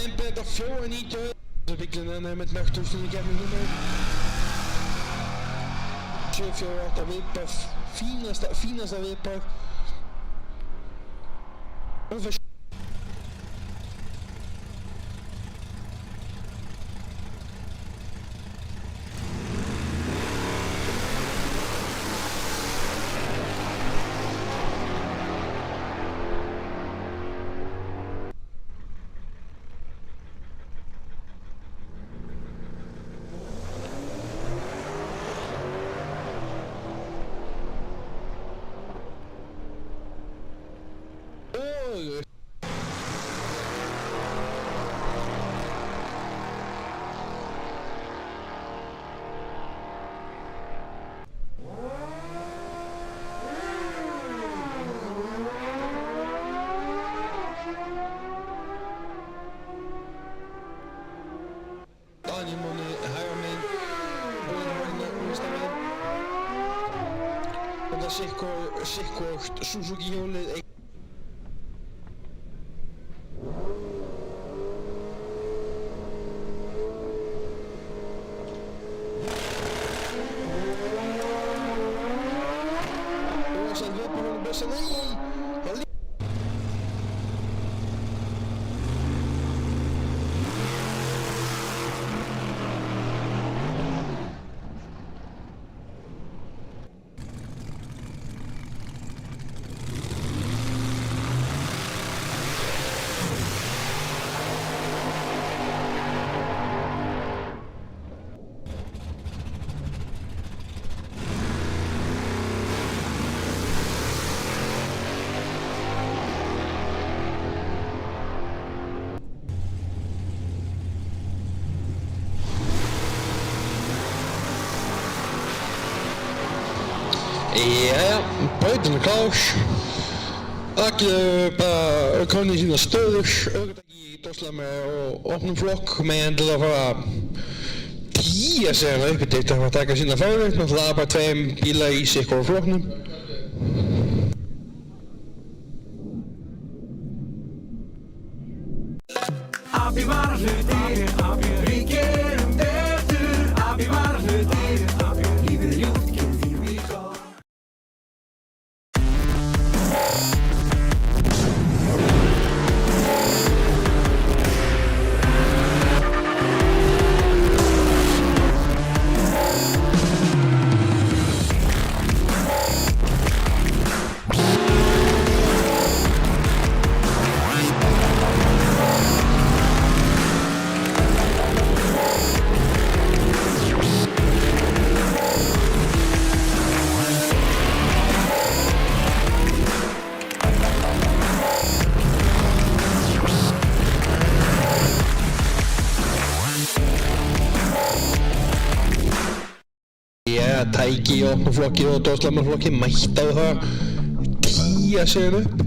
viðbyrða 4.90 þessu bílinn með nögtústin í gegnum númer 748 viðbyrð, fínasta viðbyrð Daniel Móni hægra megin, Óðinn vinstra megin og það sikkvort Suzuki hjólið og sætt viðbyrð honum bessa, nei! Jæja, brautin er klár. Allir bara komnir í sínar stöður, ökutæki drosla og opnum flokk meðan til að fara tíja sig hana upp í þetta að fara að taka sína farið, náttúrulega bara tveim bílar í sikkvoru flokknum. Abi var hlutir, við gerum betur. Abi var hlutir, lífið er ljúft, gerum því við gott. Tæki í opnum flokki og droslamannflokki mætt á það tíja sig hana upp.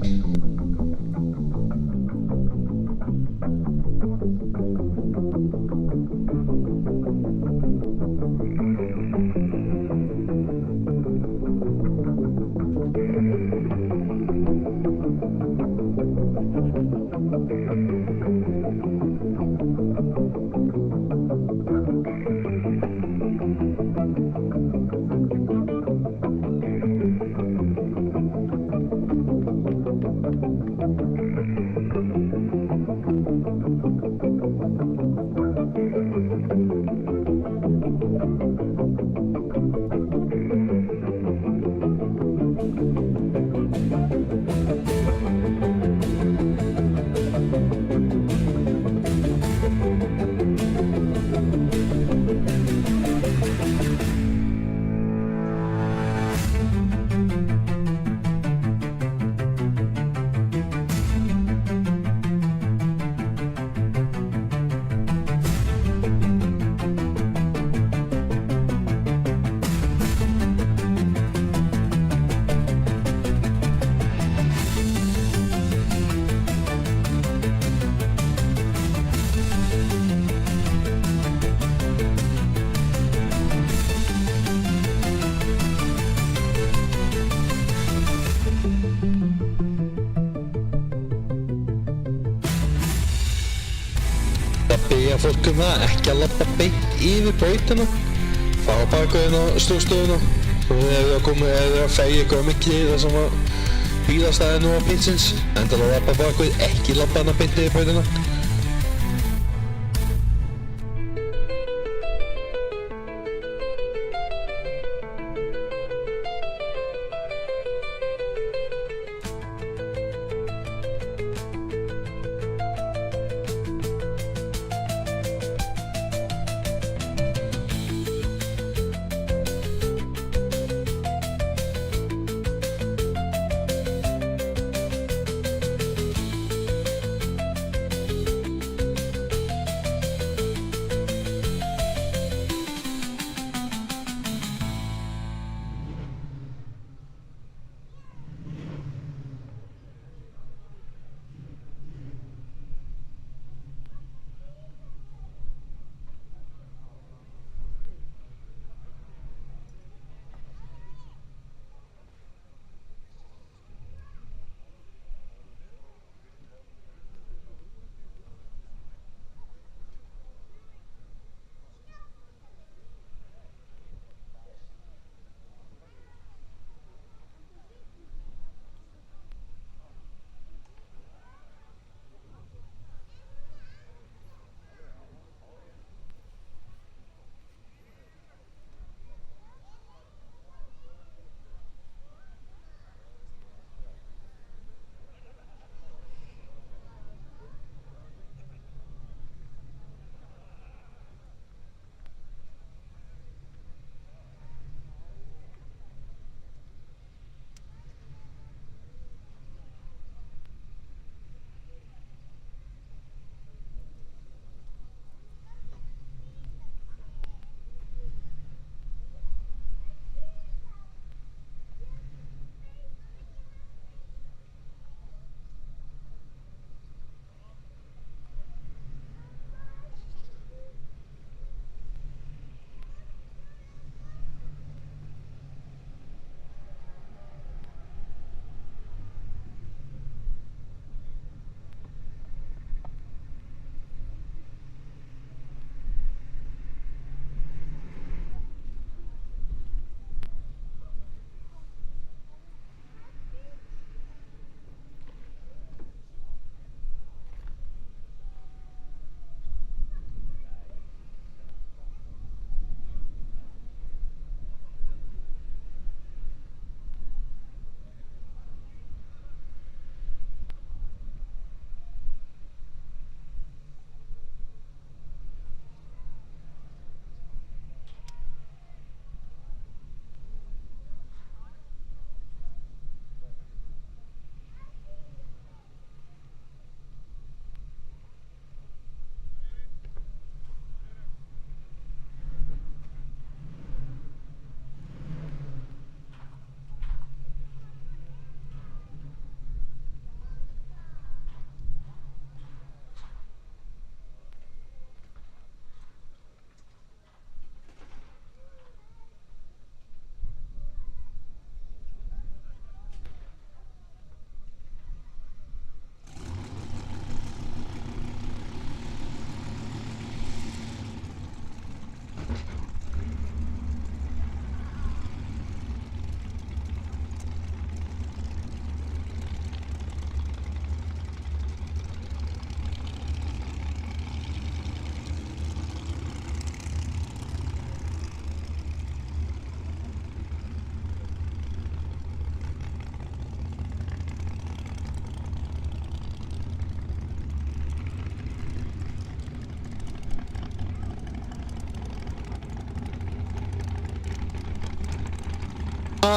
fólk það ekki að labba beint yfir brautina, fara bakveginn á stofstofuna og ef það að fægja eitthvað mikið það sem að bílastæðinu á bílsins, endilega labba bakveginn, ekki labba hana beint yfir brautina.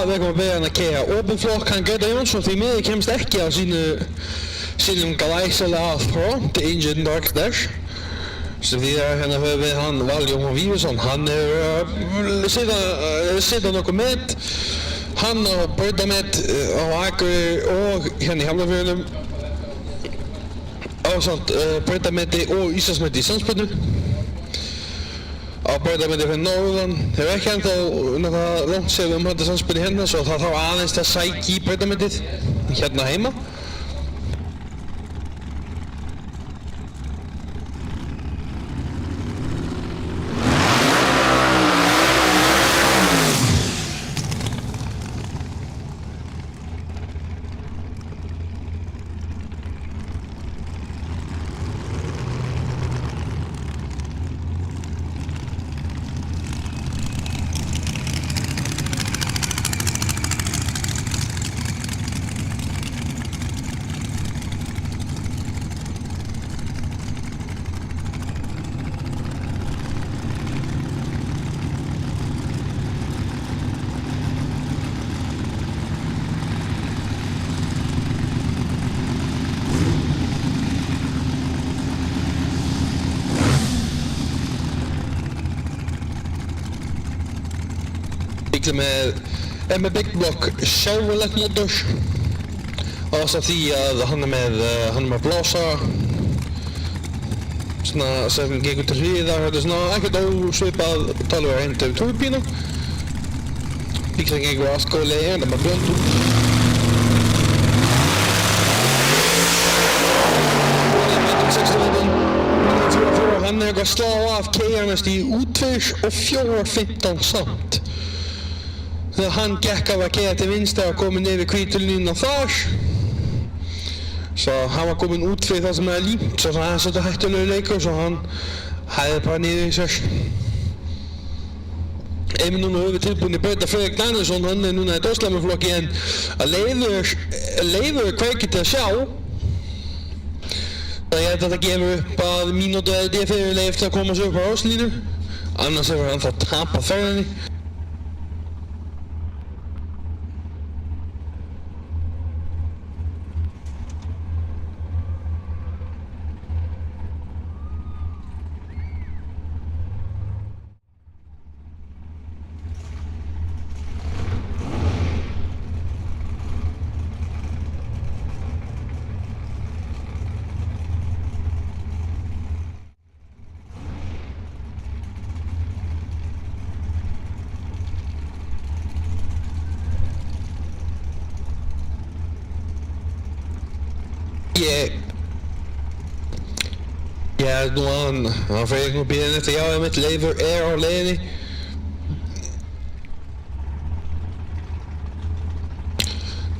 Við erum að beða hann að keyra opinflokk, hann Gauta Jónsson því miður kemst ekki á sínum glæsilega front engine dark dash. Sem því að hérna höfum við hann Valjóman Víðursson, hann setja nokkuð met, hann á brautamet á Akureyri og hérna í Hafnarfjörðunum ásamt brautameti og Íslandsmeti í samspilnu. Á brautameti fyrir norðan hefur ekki ennþá náttúrulega langt séð þetta samspil hérna, svo það þarf aðeins að sækja í brautametið hérna heima. bíl með Big Block Chevrolet Motors ásamt því að hann er með blásara svona sem gengur til hliðar, þetta er svona ekkert ósvipað talveg hent af turbínu. Bílinn gengur allt góða leið, þetta er bara blöndu. Hann er eitthvað að slá af keijarnast í útvirs og 4.15 samt. Þegar hann gekk af að keira til vinstri og komið niður hvítulínuna þar. Svo hann var komin út fyrir það sem er límt, svo það er svolítið hættulegu leikur, svo hann hæði bara niður í sér. Ef núna höfum við tilbúin í Brauta Friðrik Danielsson, hann er núna í dómslamaflokki en að Leifur hvergi til að sjá. Það ég held að það gefur upp að mínútu eða D fyrir Leif til að koma sér upp á ráslínu, annars hefur hann þá tapað ferðinni. Ég held nú að hann fyrir ekki nú bíðin eftir já, mitt Leifur er á leiðinni.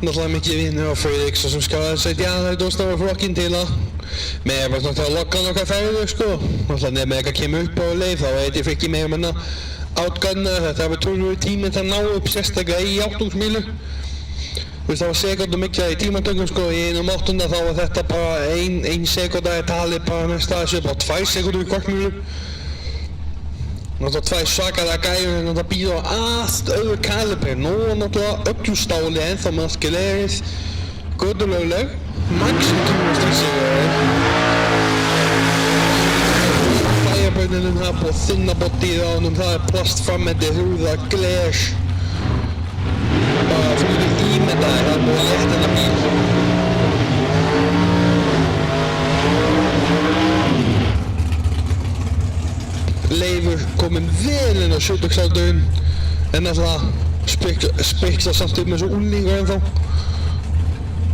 Náttúrulega mikið vinnur á Friðrik svo sem skaraði sagt já, það er dómslamaflokkin til að með bara svona til að lokka nokkar ferðir sko. Náttúrulega nefnir eitthvað kemur upp á Leif þá veit ég fyrir ekki meira menna átganna þetta er bara 12 tími til að ná upp sérstaklega í 8.000 Þú veist, það var sekundum mikla í tímatökum sko, í 1/8 þá var þetta bara ein sekunda í tali bara næsta þessu, bara 2 sekundur í kvartmílu. Náttúrulega 2 svakalega gæjur en þetta býður á allt öðru kalibri, nú er náttúrulega öllu stáli ennþá maskulerið, gödulögleg, maximum tímastíðsigur. Fæjarbörnunum það er búið þinna bóttið á honum, það er plast frammendi, húða, gler. Bara fyrir ímyndaði, það er búið að leta hennar bíl. Leifur kominn vel inn á sjötugsaldurinn en alltaf spekla samt upp með svo unglingur ennþá.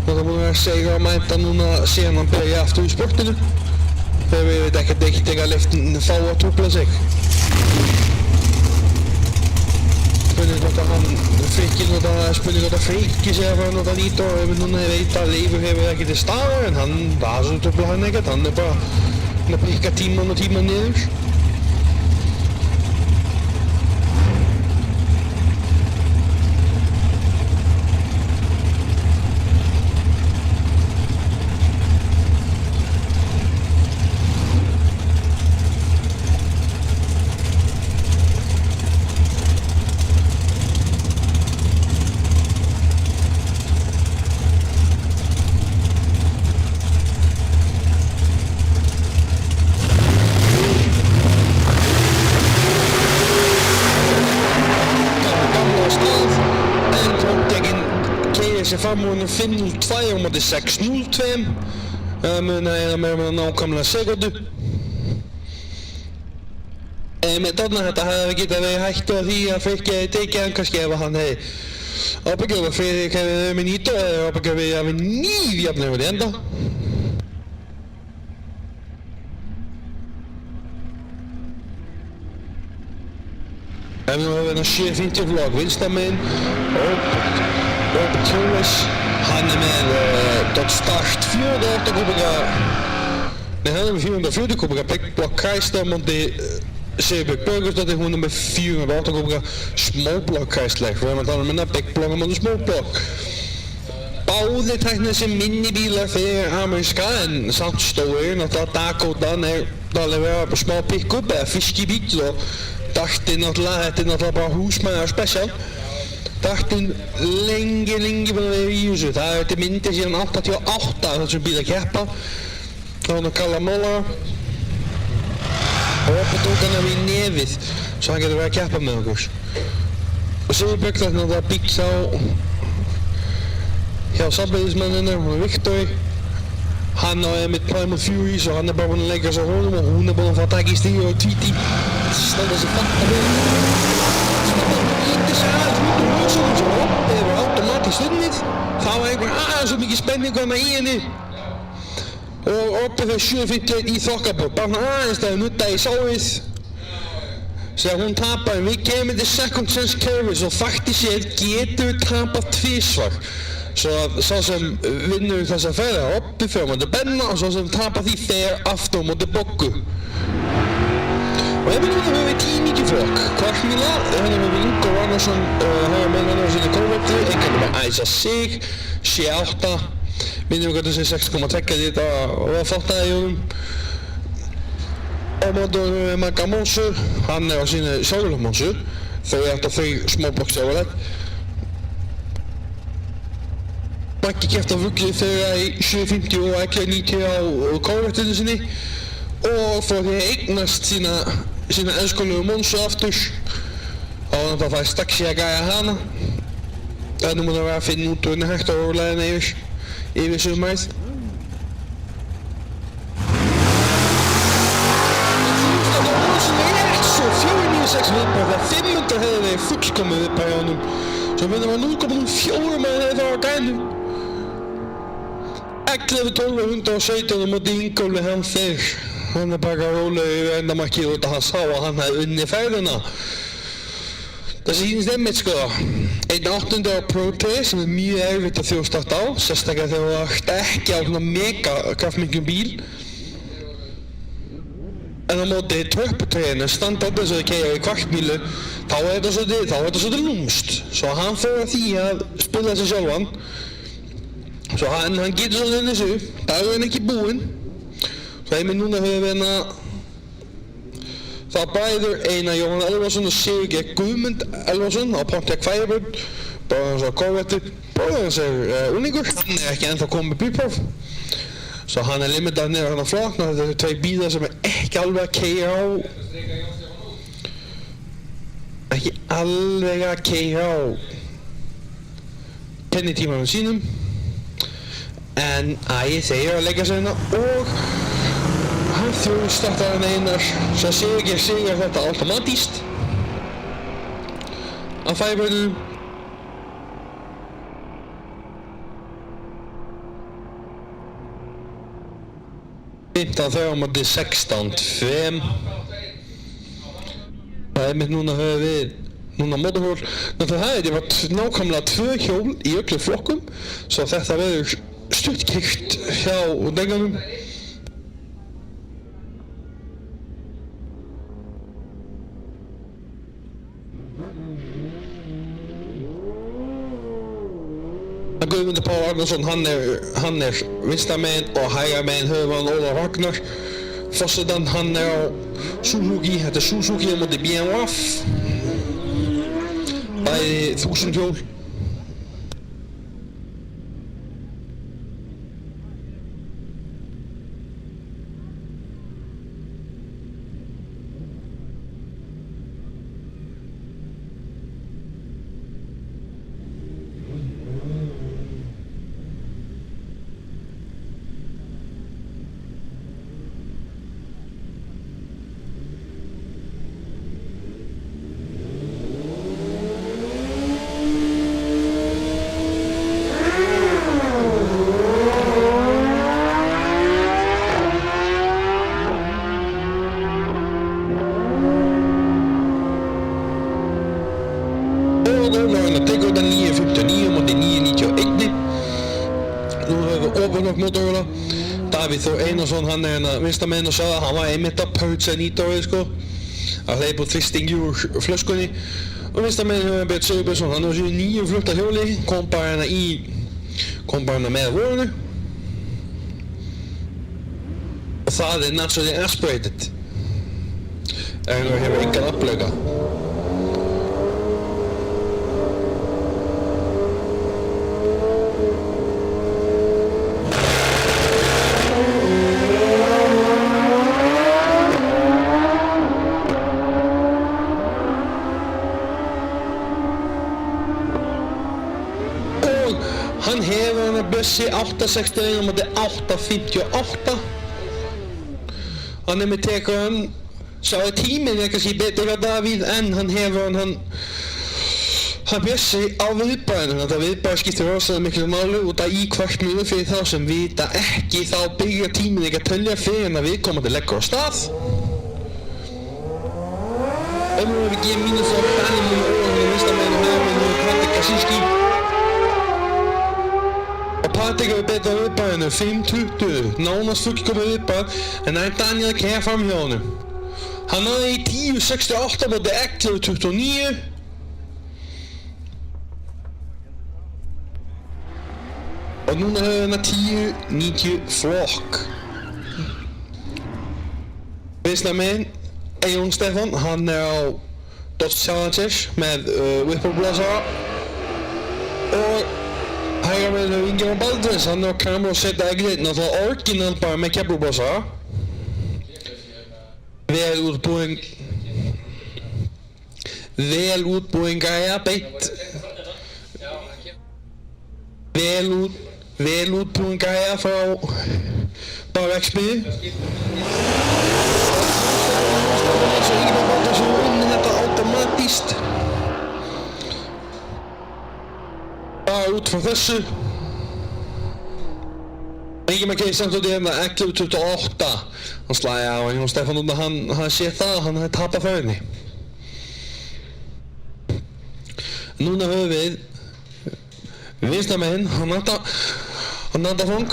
Það er búin að vera segur að mænta núna síðan hann byrja aftur í sportinu. Þegar við veit ekkert eitthvað leftin fá að trúbla sig. Spurning hvort að hann Frikki segja að fara að nota Nito og ef núna ég veit að Leifur hefur ekki til staðar en hann bara trúbla hann ekkert, hann er bara að pikka tíman og tíman niður. Framúinu 5.02 á móti 6.02 muna eða meira nákvæmlega sekundu. Með þarna þetta hefði getað verið hættu á því að Frikki hefði tekið hann kannski ef hann hefði ábyggjað að Friðrik hefði verið með Nito eða ábyggjað að við hefði nýfjafnir með enda. Ef við höfum hérna 750 vlog vinstamegin Robert Torres, hann er með Dodge Start 408 kubika, nei hann er með 440 kubika Big Block Chrysler móti Sigurbjörg Börgursdóttir, hún er með 408 kubika Small Block Chrysler, við erum að tala um hérna Big Block móti Small Block. Báðir tæknir sem minnibílar fyrir ameríska en samt stórir, náttúrulega Dakotan er alveg vera smá pick-up eða fiskibíl og Dartin náttúrulega, þetta er náttúrulega bara húsmæðar special. Dartin lengi búin að vera í þessu, það er til myndir síðan 88 þessum bíl að keppa. Það var hann að kalla Móla. Og Robert tók hann af í nefið, svo hann getur verið að keppa með okkur. Sigurbjörg þarna það bíll hjá sambæðismenninu, hún Viktor. Hann á einmitt Primal Fury, svo hann bara búinn að leggja sig á honum og hún búinn að fá tag í stíu og tweeti. Standa sig fatta við. Ítti sig aðeins út úr hugsunum sem Oppi var automatískt unnið. Það var einhver aðeins svo mikið spenningu hana í henni. Og Oppi þau 7.51 í þokkabót, bara aðeins þegar nutta í sárið. Þegar hún tapar, en við kemum til second chance kerfis og faktiskt séð getum við tapað tvisvar. Svo að sá sem vinnur þessa ferða Oppi fyrir á móti Benna og sá sem tapar því fer aftur á móti Boggu. Og ef við núna höfum við 10-90 flokk. Kvartmíla, hérna höfum við Ingo Ragnarsson, hafa með hann á sinni kórvöldu, einhvern veginn að æsa sig, C8, minnum við hvernig 6,2 í þetta og það fattaði í honum. Á móti höfum við Magga Mósu, hann á sinni Sólumósu, þau eftir þau smáblokkstjáðalett. Maggi keppt á vugli þegar í 7.50 og ekki 90 á kórvöldu sinni og fór því að eignast sína elskulegu Mónsu aftur og það fæði strax í að gæja hana. Það er nú múin að vera að finna út úr henni hægt og rólega yfir sumarið. Mónsun er rétt svo 496 viðbæð þegar 500 hefði verið fullkomið viðbæð hjá honum. Svo minnum að 0,04 með þegar það var gænum. 11, 12 og 117 á móti Ingólfi hann þeir. Hann bara rólegur yfir endamarkið út að hann sá að hann hefði unnið ferðina. Það sýnist einmitt sko. 1.800 á Pro 3 sem mjög erfitt að þjóðstarta á, sérstaklega þegar þú ert ekki á svona mega kraftmiklum bíl. En á móti tröpputræðinu, standardin sem þau keyra í kvartmílu, þá er þetta svolítið lúmst. Svo hann fór að því að spila sig sjálfan. Svo hann getur svolítið þessu, dagurinn ekki búinn. Svo einmitt núna höfum við hérna það bæður Einar Jóhann Elvarsson og Sigurgeir Guðmund Elvarsson á Pontiac Firebird, bróðir hans á Corvette, bróðir hans unlingur, hann ekki ennþá komið með bílpróf. Svo hann limitað niður hann á flakna, þetta eru tvei bílar sem ekki alveg að keyra á. Ekki alveg að keyra á kennitímanum sínum. En þeir eru að leggja sig hérna og hann þjóðstartar hann Einar, svo Sigurgeir sigur þetta automatískt á Firebirdu. Þau á móti 16-5. Það er mitt núna höfum við mótorhjól. Það hefði vært nákvæmlega 2 hjól í öllu flokkum, svo þetta verður stuttkikt hjá drengjunum. Guðmundur Páll Arnarsson, hann er vinstra megin og hægra megin höfum hann Ólaf Ragnar. Fossetan, hann er á Suzuki, þetta er Suzuki á móti BMW. Bæði 1000 hjól. Davíð Þór Einarsson, hann er hérna vinstra megin og sagði að hann var einmitt að pörtsa nýtórið sko, að hleypa út þrýstingi úr flöskunni. Og vinstra megin hefur Björn Sigurbjörnsson, hann var síðan 9 flutta hjóli, kom bara hérna með vorunu. Og það er naturally aspirated. Hefur engan aflauga. Hann hefur hann að Bjössi 8.61 á móti 8.58. Hann með tekur hann, sá tíminn kannski betur á Davíð en hann hefur hann Bjössi á viðbæðinu. Þetta viðbæði skiptir rosalega miklu máli út af í hvert mínútu fyrir þá sem vita ekki þá byrjar tíminn ekki að tölja fyrir en að viðkomandi leggur á stað. Ömur við gefum mínus á Danimum og Ólanum vinsta meginn og höfum við Patrik Kaczynski. Og Patrik hefur betið á viðbæðinu 5.20, nánast fullkomið viðbæð en það Daniel Kjær fram hjá honum. Hann náði í 10.68 móti 11.29. Og núna höfum við hann 10.90 flokk. Vinstra meginn Jón Stefán, hann á Dodge Challengers með Whipple-blásara og hægra meginn hefur Ingemar Baldvins, hann á Camaro Z1, náttúrulega orginal bara með Kepler-blásara. Vel útbúin gæja, beint. Vel útbúin gæja frá bara X-Bíu. Svo Ingemar Baldvins hefur unnið þetta automatískt. Bara út frá þessu. Ingemar kemur samt út í hérna 11.28. Hann slæði á Jón Stefán út að hann sé það að hann hefði tapað ferðinni. Núna höfum við vinstra meginn, Nanda Fong.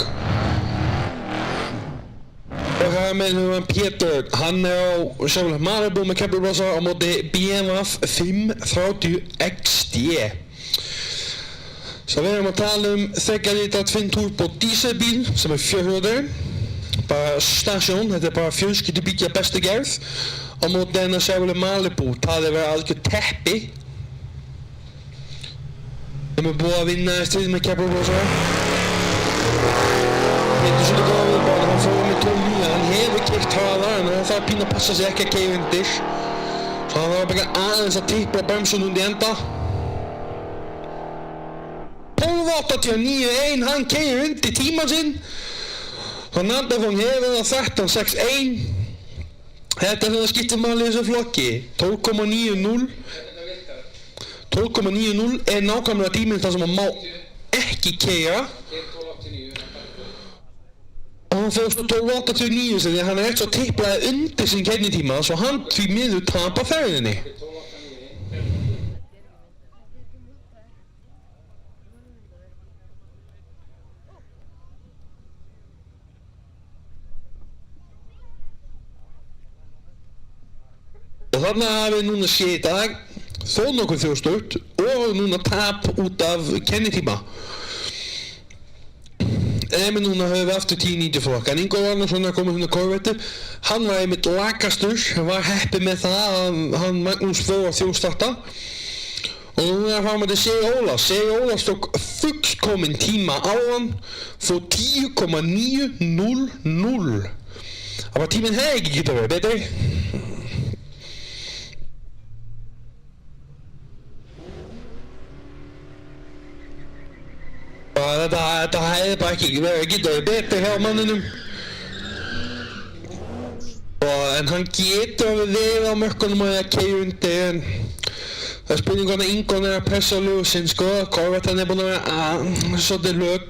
Og hægra meginn höfum við Pétur, hann á Chevrolet Malibu með Kepler-blásara á móti BMW 530 XD. Svo við erum að tala 3 litra Twin Turbo dieselbíl sem 400. Bara stasjón, þetta bara fjölskyldubíl af bestu gerð. Á móti hennar Chevrolet Malibu, það verið algjör teppi. Þeim búið að vinna í stríð með Kepler-blásara. Þetta svolítið góða viðbæði, hann fór með 12.9, hann hefur keyrt hraðar en það þarf pínu að passa sig ekki að keyra undir. Svo hann þarf bara aðeins að tipla bremsun undir enda. 12.89.1, hann keyrir undir tíman sinn. Svo Nanda Fong hefur það 13.61. Þetta það skiptir máli í þessu flokki. 12.90. 12.90 nákvæmlega tíminn þar sem hann má ekki keyra. Og hann fórst 12.89 því að hann eftir að tiplaði undir sinn kennitíma svo hann því miður tapar ferðinni. Og þarna hafum við núna séð í dag þó nokkuð þjóðstökt og núna tap út af kennitíma. En núna höfum við aftur 10.90 flokk, en Ingvar Arnarsson komið hérna Corvette. Hann var einmitt lakastur, var heppið með það að hann Magnús fór að þjóðstarta. Og núna fáum við til Segi Ólafs. Segi Ólafs tók fullkominn tíma á hann, fór 10.900. Það var tíminn hefði ekki getað verið betri. Þetta hefði bara ekki verið að geta verið betur hjá manninum. En hann getur verið á mörkunum að keyra undir en það er spurning hvernig Ingon að pressa ljósinn sko. Corvettan búinn að vera svolítið lög.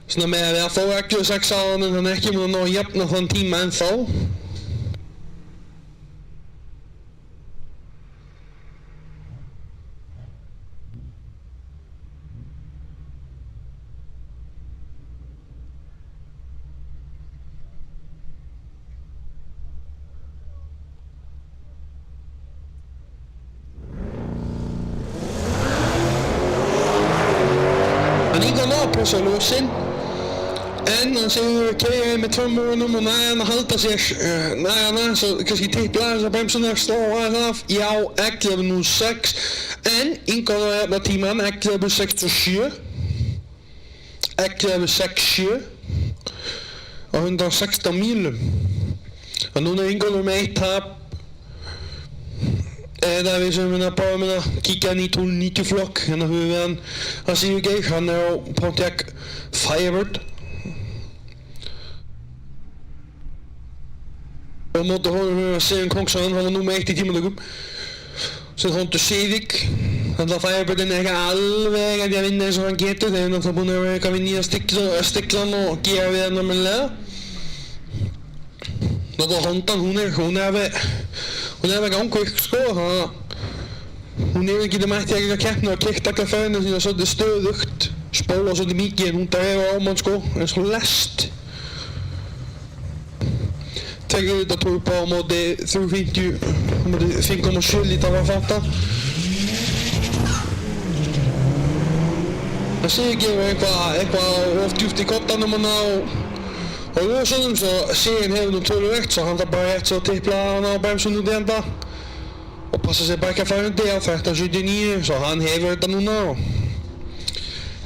Svona með að þó 11.6 á hann en hann ekki búinn að ná að jafna þann tíma ennþá. Pressa ljósinn en hann segir keyra með tvömmúrunum og næði hann að halda sér svo kannski tipla aðeins að bremsunar slá aðeins af, já 11.06 en Ingvar var hérna tíman 11.67 11.67 á 116 mílum og núna er Ingvar með eitt tap Der vi som bare med å kikke inn i 290 flokk. Her har vi han Sigur Geir, han á Pontiac Firebird. Og måtte høre Søren Kongsson, han var nummer 1 i timetökum. Så Honda Civic, þannig að Firebirden ekki alveg að vinna eins og hann getur. Þeir náttúrulega búin að vera að vinna í stiklan og gera við það náttúrulega. Náttúrulega Hondan, hún er gangvirk sko. Hún ekki mætti ekki að keppna og klikta ekki að ferðinu því að svolítið stöðugt. Spóla svolítið mikið en hún drefa á mann sko, eins og lest. Tekur þetta turbo á móti 350, á móti 5,7 lítar að fatta. Það sé ekki eitthvað of djúpt í koddanum hann á Ljósunum, svo Siginn hefur nú töluvert, svo hann þarf bara rétt svo að tippla hann á bremsun út í enda og passa sig bara ekki að fara undir á 1379, svo hann hefur þetta núna.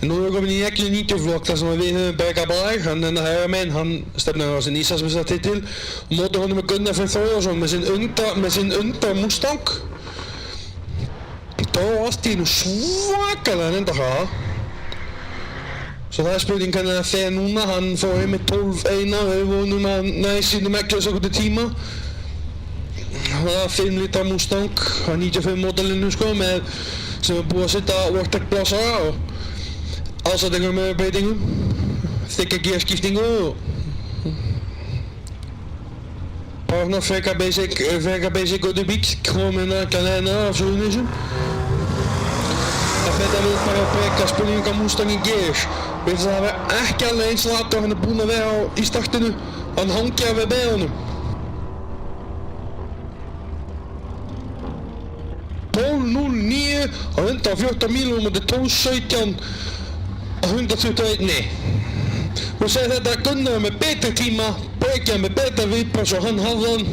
Nú erum við komin í ekli 90 flokk þar sem við höfum Berga Brag, hann herramenn, hann stefnir á sin Íslandsmeistaratitil og móti honum með Gunnar Freyr Þórðarsson með sin undar Mustang. Þá allt í einu svakalega enda hraða. Svo það er spurning hvernig það fer núna, hann fór með 12.1 við vonum að sínum ekki þessu okkur tíma. Það er 5 litra Mustang á 95 módelinu sko, sem er búið að setja Vortec blásara og ásetningur með breytingum, þykka gearskiptingu og bara svona frekar basic góðu bíl, kominn að gana af Suðurnesjum. Þetta vil bara breyka spurning hvað Mustangin gerir. Við það vera ekki alveg eins latur hann er búinn að vera í startinu, hann hangi að vera með honum. 12.09 á 114 mílum og þetta er 12.17 á 121. Þú segir þetta að Gunnar er með betri tíma, Breki er með betra viðbragð svo hann hafði hann.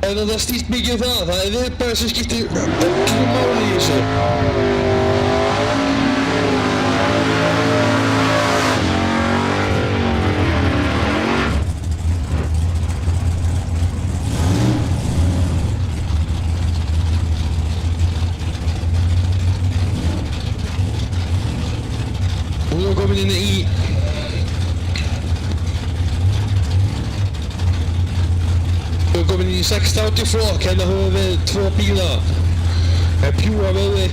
En það snýst mikið það er viðbragð sem skiptir öllu máli í þessu. Nú erum við komin inn í Við erum komin í 630 flokk, hérna höfum við 2 bíla. Það er pjúa vöði.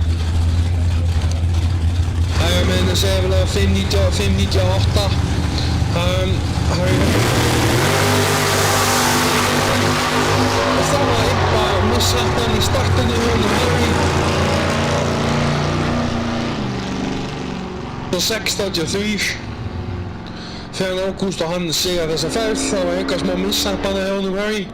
Það er með henni segja vel að 598. Og það var eitthvað misshattan í startinu hérna Harry. Og 6.83 fyrir Ágúst og hann sigar þessa ferð, það var eitthvað smá misshappana hjá honum Harry.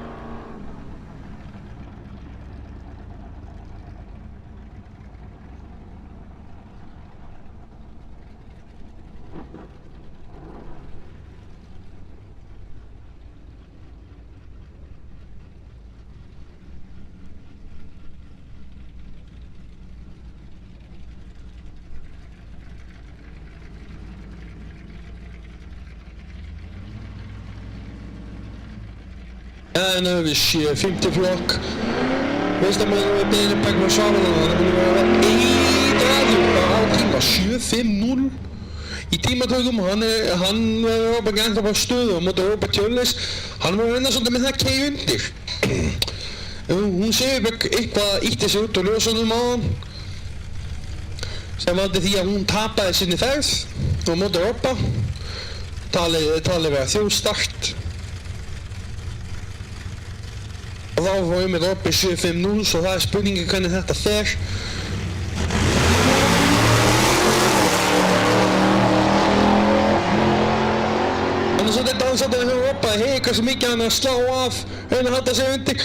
En við 50 flokk. Veist að maður er beðin að pakka með svalan hann er búin að vera eitraður bara á tíma 7.50 í tímatökum og hann verður Róbert gænt á stöðu og móti Róbert Tjörleis. Hann var að vinna svolítið með það að keyra undir. Hún Sigurbjörg eitthvað ítti sig út á Ljósunum á hann sem valdi því að hún tapaði sinni ferð og móti Rópa. Talið vera þjóðstart. Og þá fór ég með Robby 7.50 svo það er spurningin hvernig þetta fer. Þannig að þetta ansættir að Robby heyri hversu mikið hann er að slá af reyna að halda sig undir.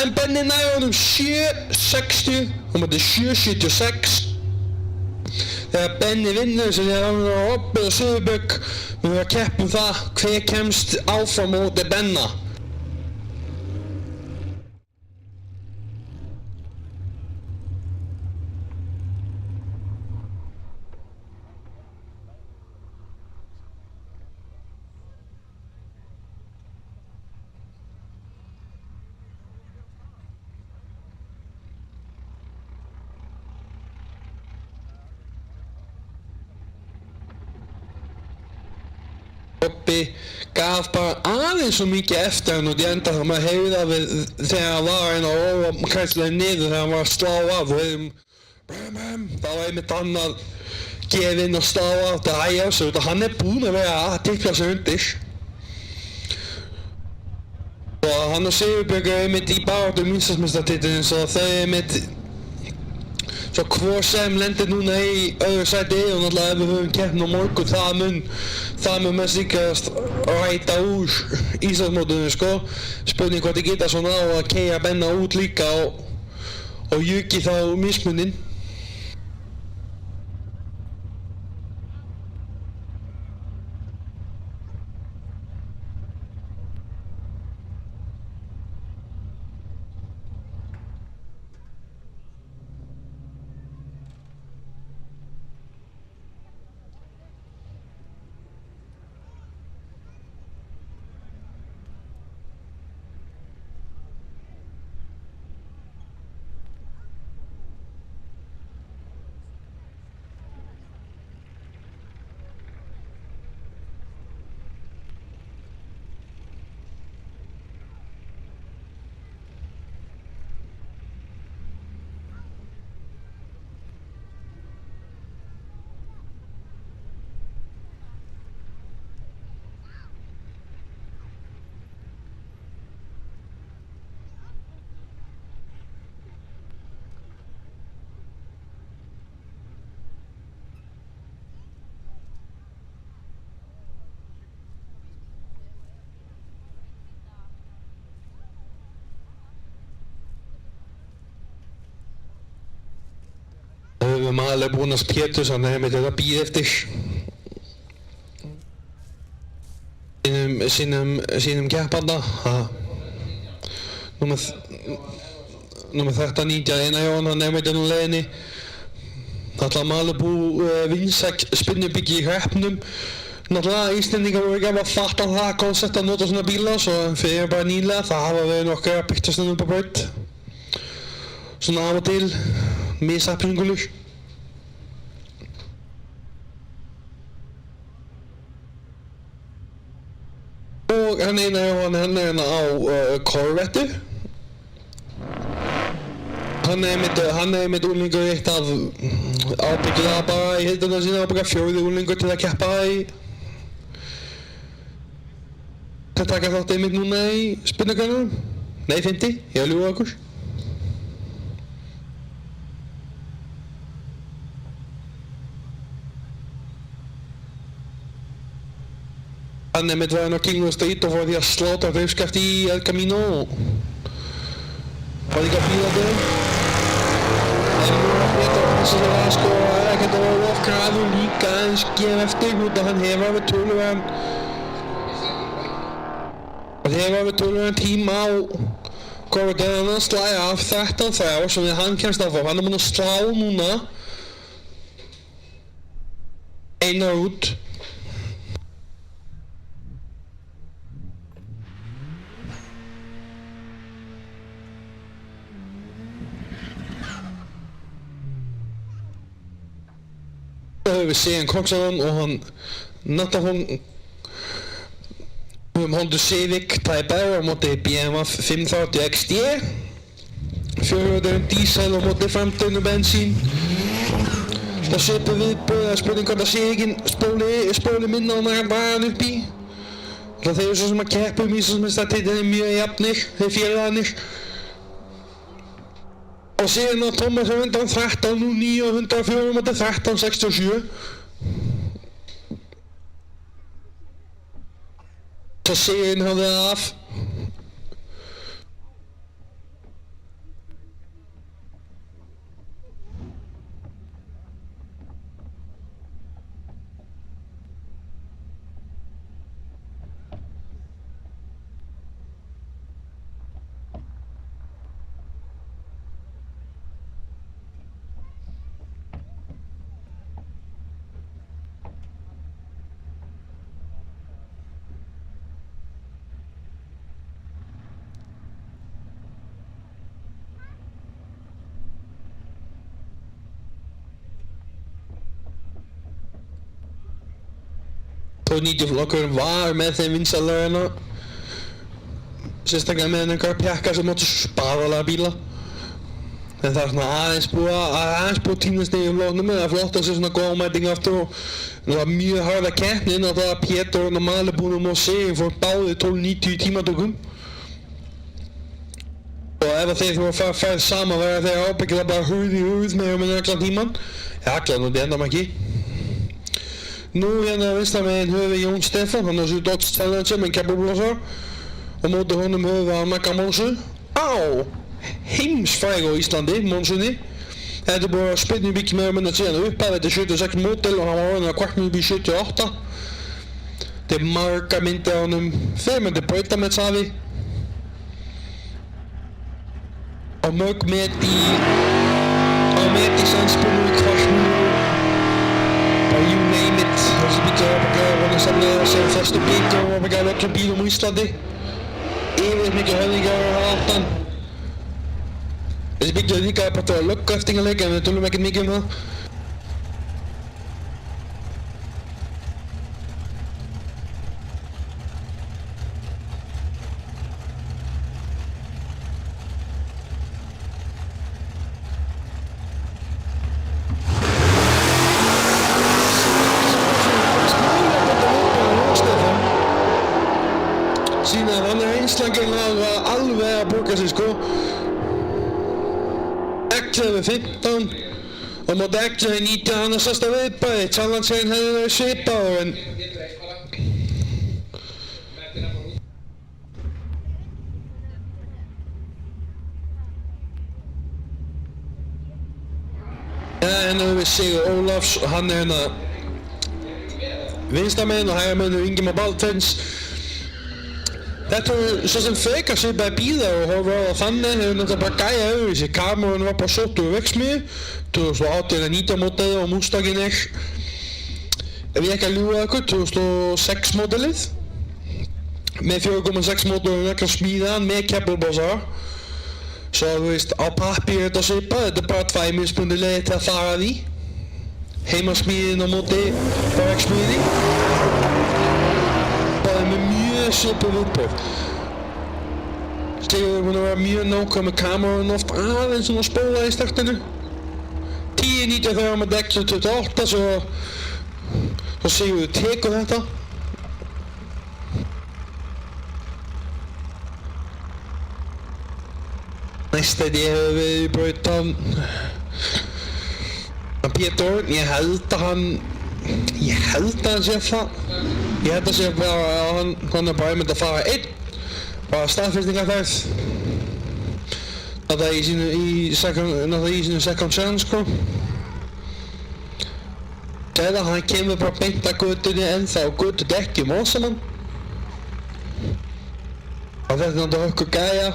En Benni nær honum 7.60 og móti 7.76. Þegar Benni vinnur sem þegar hann er á Robby og Sigurbjörg við verðum að keppa það hver kemst áfram móti Benna. Bobby gaf bara aðeins svo mikið eftir hann út í enda þá maður heyrði það við þegar hann var einn að róa kæslega niður þegar hann var að slá af og heyrðum þá var einmitt hann að gefa inn og slá af til að hægja á sig og hann búinn að vera að tipla sig undir og hann og Sigurbjörg einmitt í baráttu um Íslandsmeistaratitilinn svo þau einmitt svo hvor sem lendir núna í öðru sæti og náttúrulega ef við höfum keppni á morgun það mun mest líkast ræta úr Íslandsmótinu sko spurning hvort þið geta svona á að keyra Benna út líka og Juki þá mismuninn við erum alveg búin að Péturs hann hefði þetta að bíða eftir sínum keppanda Númer 13 Einar Jón hann hefði þetta nú leiðinni náttúrulega Malibu vinsæk spinnubyggi í hreppnum náttúrulega Íslendingar voru ekki að fatta það koncept að nota svona bíla svo fyrir bara nýlega það hafa verið nokkrar að byggja stundum upp á braut svona af og til misapringulur og hann Einar Jóhann hann hérna á Corvettu hann einmitt úlingur eitt af ábyggilega bara í heildina sína ábyggilega fjórði úlingur til að keppa í að taka þátt einmitt núna í spinnagrænunum nei 50, ég að ljúga okkur hann einmitt var hann á King of the Street og fór því að sláta drifskaft í El Camino og var líka að bíða þau Þessi það var sko ekkert að vera ofkraður líka aðeins gefa eftir út að hann hefur alveg töluverðan tíma á Corvettan að slæja af 13-3 sem hann kemst áfram hann búinn að slá núna Einar út höfum við séð Koksaðan og hann Natahon Honda Civic Type R á móti BMW 530 XD 400 diesel á móti 15 bensín það svipur viðböð að spurning hvort það sé ekki spóli minna á hann var hann upp í það þeir svo sem að keppa Íslandsmeistaratitilinn mjög jafnir þeir félagarnir og síðan á Thomas er undan 13 nú 904 móti 1367 svo síðan hafði það af Tór 90 flokkurinn var með þeim vinsælarina. Sérstaklega með einhverja pjakka sem áttu sparalega bíla. En það er svona aðeins búið tínast í flóknum, það er flott að sé svona góð ámæting aftur og það var mjög harða keppni og það var Pétur og Malibúnum og Sigin fór báðir 12.90 í tímatökum. Og ef þeir þurfa að fara saman verða þeir ábyggilega bara hurð í hurð með allan tíman. Allan og það enda maður ekki. Nú hérna vinstra meginn höfum við Jón Stefán, hann er svo Dodge Challenger með keflablásar og móti honum höfum við Magga Mónsu. Heimsfræg á Íslandi, Mónsunni. Þetta er búið að spilna upp ekki meira minna síðan upphaf, þetta er 76 módel og hann var orðinn að kvartna upp í 78. Þetta er margar myndir á honum, 5 myndir brautametshafi. Og mörg met í sandspilnu, kvartnu, bara you name it. Þessi bílar var bara gæði að samlega sem flestu bílar og var bara gæði öllum bílum á Íslandi. Yfirleitt mikið höfðingar á aftan. Þessi bílar líka bara að lögga eftir einhver leik en við tölum ekkert mikið það. Síðan hann einslaginn alveg að borga sig sko. 11-15 og móti 11-19 hann er sérsta viðbæði. Challengerinn hefði verið svipaður en en við Sigur Ólafs og hann er hérna vinstramegin og hægramegin er Ingimar Baldvins. Þetta var svo sem frekar svipaði bílar og horfa á þannig hefur náttúrulega bara gæja öðruvísi. Cameron var bara sóttur úr verksmiðju 2018-19 módelið og Mustanginn er, ef ég ekki að ljúga ykkur, 2006 módelið með 4.6 mótor og ekki að smíða hann með keflablásara. Svo þú veist, á pappír er þetta svipað, þetta er bara 2 mismunandi leiðir til að fara því. Heimasmíðin á móti bara verksmiðjunni. Bara með mjög svipuð viðbrögð. Sigur er búinn að vera mjög nákvæm með Cameron oft aðeins svona spóla í startinu. 10.90 þegar hann með dekk 28 svo Sigur tekur þetta. Næst þetta ég hef verið í brautan Pétur, ég held að hann sé það. Ég held að sé bara að hann er bara einmitt að fara einn. Bara staðfestingarferð. Náttúrulega í sínu second chance sko. Þegar hann kemur bara beint að götunni ennþá götu dekkjum og saman. Og þetta er náttúrulega okkur gæja.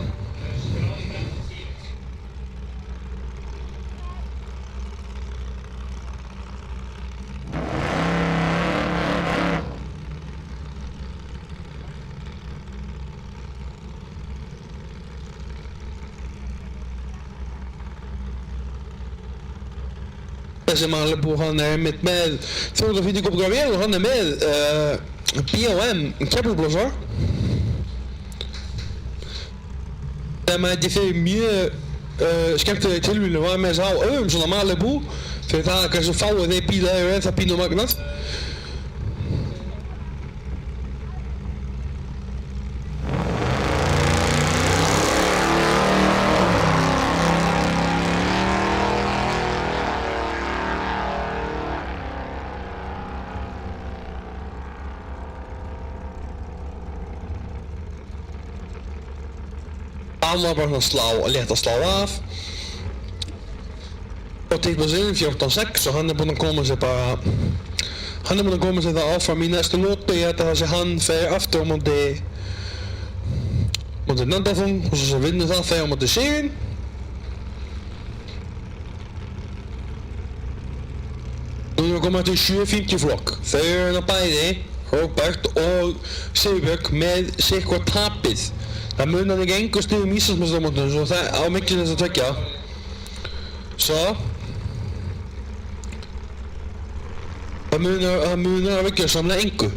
Þessi Malibu hann er einmitt með 350 kubika vél og hann er með BOM keflablásar. Þegar maður þetta fyrir mjög skemmtilega tilvíðinu var með þess að á öðrum svona Malibu fyrir það að hversu fáið þeir bílar eru það pínu magnað. Hann var bara svona létt að slá af og tekur sig inn 14.6 og hann er búinn að koma sér það áfram í næstu lótu. Ég held að það sé hann fer aftur á móti Nandarfung og svo vinnur það fer á móti Sigin. Nú erum við komið til 750 flokk. Þau eru hérna bæði, Róbert og Sigurbjörg með sitthvort tapið. Það munar ekki engu stigum í Íslandsmeistaramótinu svo það á milli þess að tveggja. Svo það munar að veggja samlega engu.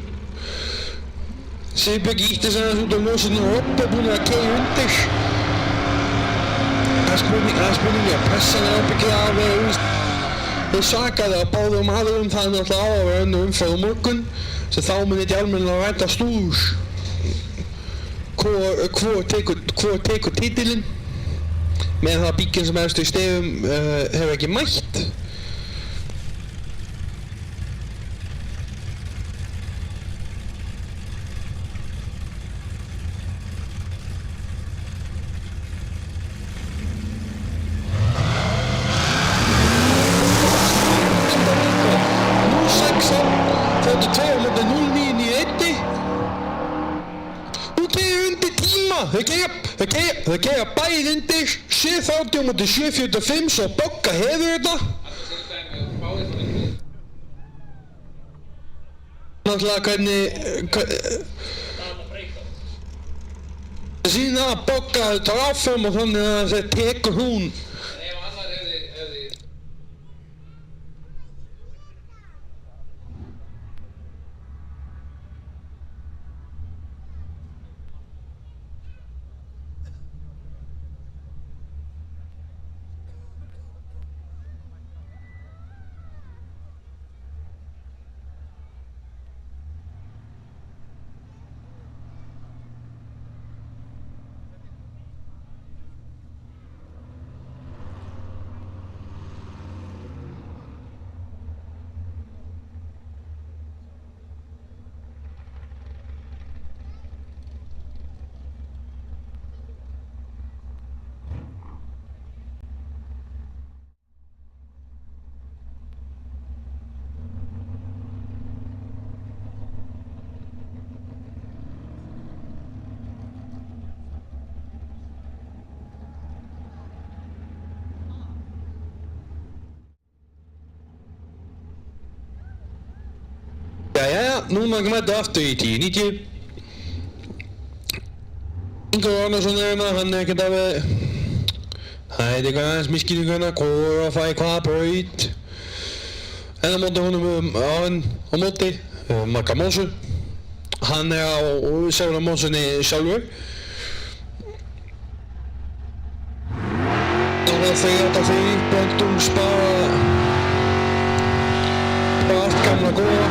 Sigurbjörg ítti sig aðeins út á ljósinu og Robbi er búinn að keyra undir. Það er spurningi að pressan er ábyggilega að vera þeir sakaði að báðum aðrum það er náttúrulega á að vera önnur umferð á morgun sem þá mun þetta almennilega rætast úr hvor tekur titilinn með það að bíkinn sem efstu í stegum hefur ekki mætt. Þau keyra bæði undir 7.30 mútið 7.45 svo Bogga hefur þetta. Náttúrulega hvernig síðan að Bogga tar áfram og þannig að þeir tekur hún. Jæja, núna mættu aftur í 10.90. Ingvar Árnason er hérna, hann er ekkert alveg það er eitthvað aðeins misskilningur hérna, hvor að fæ hvaða braut. En á móti honum á móti Magga Mósu. Hann er á sjálfur Mósunni sjálfur. Og það þegar þetta fyrir Böndum spara allt gamla góða.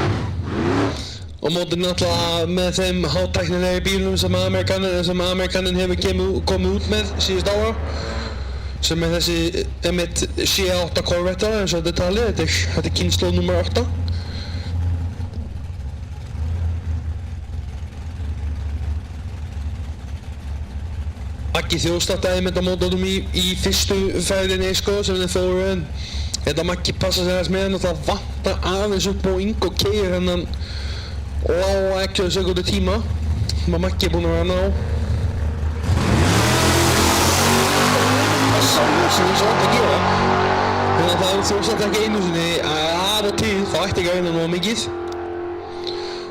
Og mótið náttúrulega með þeim hátæknilegi bílum sem Amerikaninn hefur komið út með síðust ára sem er þessi einmitt C8 Corvette eins og þetta er talið, þetta er kynslóð nr. 8. Maggi þjóðstartaði einmitt á mótunum í fyrstu ferðinni sko sem þeir fóru en þetta Maggi passa sig aðeins með hann og það vantar aðeins upp á Ingo keyrir hennan lága ekki sekundu tíma sem að Maggi er búinn að vera að ná. Passa sem ég svo átt að gera. Þannig að það er þjóðstarta ekki einu sinni af og til þá ætti ekki að reyna nóg mikið.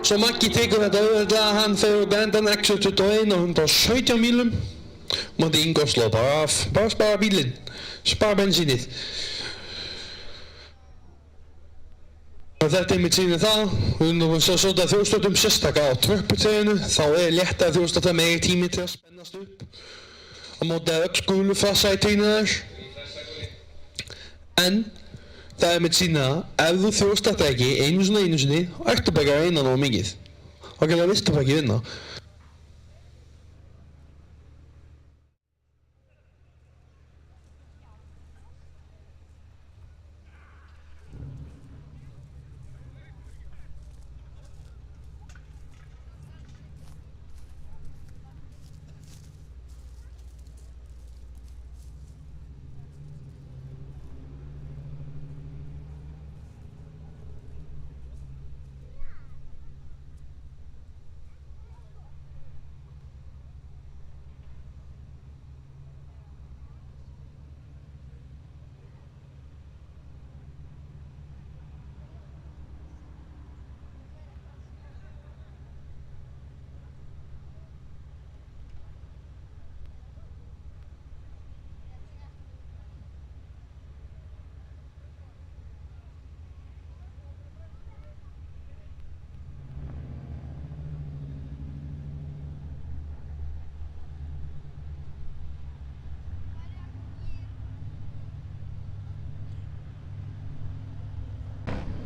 Svo Maggi tekur þetta auðvitað, hann fer út endan X21 á 117 mílum. Mátti Ingo slá bara af, bara spara bílinn, spara bensínið. Þetta einmitt sýnir það, og svo þetta þjóðstartum sérstaka á tröpputeginu, þá er léttara þjóðstarta meiri tími til að spennast upp. Á móti að öll gulu frassa í tínu þær. En það einmitt sýnir það, ef þú þjóðstarta ekki einu sinni, ættu bara að reyna nóg mikið. Og ekki að vistu bara ekki vinna.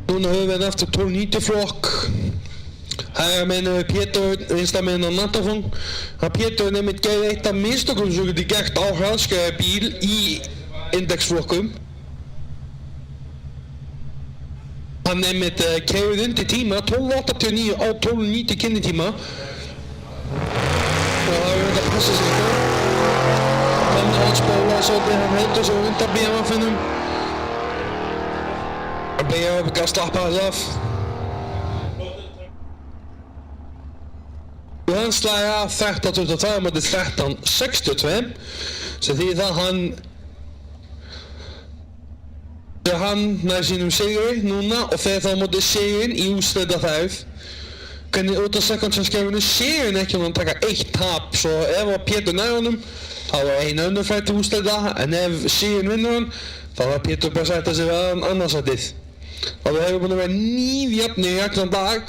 Núna höfum við aftur 1290 flokk. Hægra megin við Pétur, vinstra megin á Natafong. Pétur nefnir gerði eitt af mistökum sem geti gert á hraðskreiða bíl í indexflokkum. Hann nefnir keyrði undir tíma 1289 á 1290 kynnitíma. Og það er verið að passa sig sko. Þannig að hann spólaði svolítið, hann heldur sig undan BMF-inum. BMF gaf slappa þess af. Og hann slæði af 13.23 á móti 13.62 sem því það hann nær sínum sigri núna og fer þá á móti sigurinn í úrslitaferð. Hvernig út af sekundsarskerfinu sigurinn ekki hann taka eitt tap, svo ef Pétur nær honum þá var einu önnur ferð til úrslita, en ef sigurinn vinnur hann þá var Pétur bara að sætta sig við annarsætið. Og við hefum búin að vera 9 jafnir í allan dag,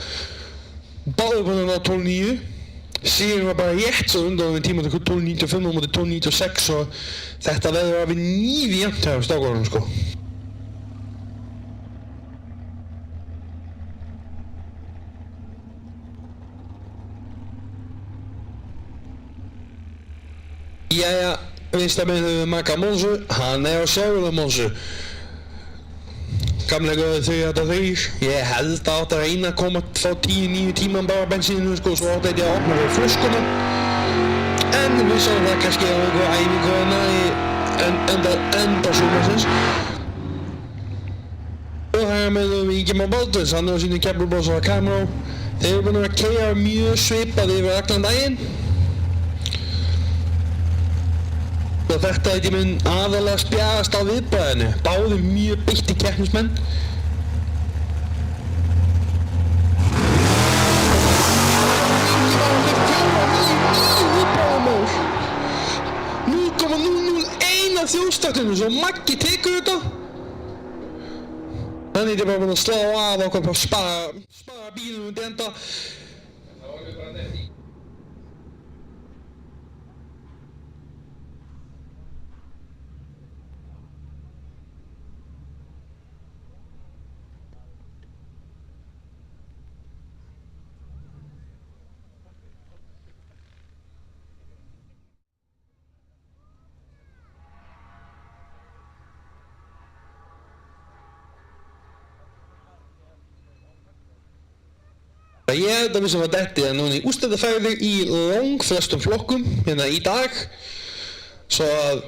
báðir búin að ná 12.9. Sigurinn var bara rétt svo undan við tíma 12.95 á móti 12.96 og þetta verður að við 9 jafnt hjá strákunum sko. Jæja, vinstra megin höfum við Magga Monsu, hann á Sjála Monsu. Gamlega 383, ég held að átt að reyna að koma frá 10-9 tíman bara bensínu sko, svo átt að ég að opna við flöskuna. En við sáum það kannski á einhverju æfingu hérna í enda sumarsins. Og her með Ingemar Baldvins, hann á sínu Keflubós og Camaro. Þeir eru búin að keyra mjög svipað yfir allan daginn. Og þetta er mun aðalega spjarast á viðbragðinu, báðir mjög beittir keppnismenn. Viðbragðamál! 0,001 af þjóðstartinu, svo Maggi tekur þetta. Þannig er bara búin að slá af og bara spara bílum undir enda. Ég held að við sem var dettið að núna í úrslitaferðir í langflestum flokkum hérna í dag, svo að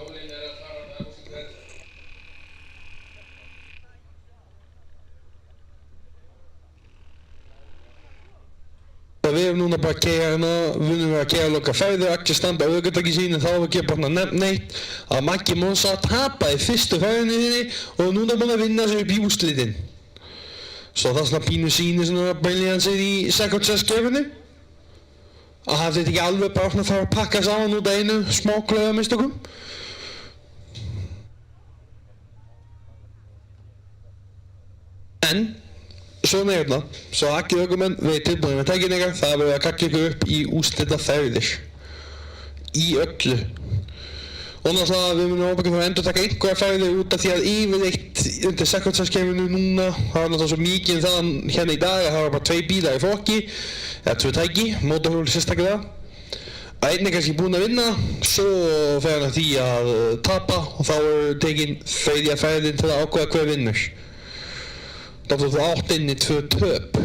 við erum núna bara að keyra hérna, við erum að keyra loka ferðir, ekki standa á ökutæki sínu, þá var ekki bara nefnt neitt að Maggi Monsa tapaði fyrstu ferðinni þinni og núna er búin að vinna sig upp í úrslitin. Svo það er svona pínu síni svona brilliant sér í sekundsarskerfinu. Að það þetta ekki alveg bara að fara að pakka saman út af einu smáklega mistökum. En svona er þetta, svo ekki ökumenn við tilbúinir með tækin ykkar, það verður að kalla ykkur upp í úrslitaferðir. Í öllu. Og náttúrulega við munum ábyggja að endurtaka einhverja ferðir út af því að yfirleitt undir sekundsarskerfinu núna það var náttúrulega svo mikið þaðan hérna í dag að það var bara 2 bílar í flokki eða 2 tæki, mótorhjól sérstaklega. Að einn er kannski búinn að vinna, svo fer hann að því að tapa og þá er tekin þriðja ferðin til að ákveða hver vinnur. Þá þú átt inn í 2 töp.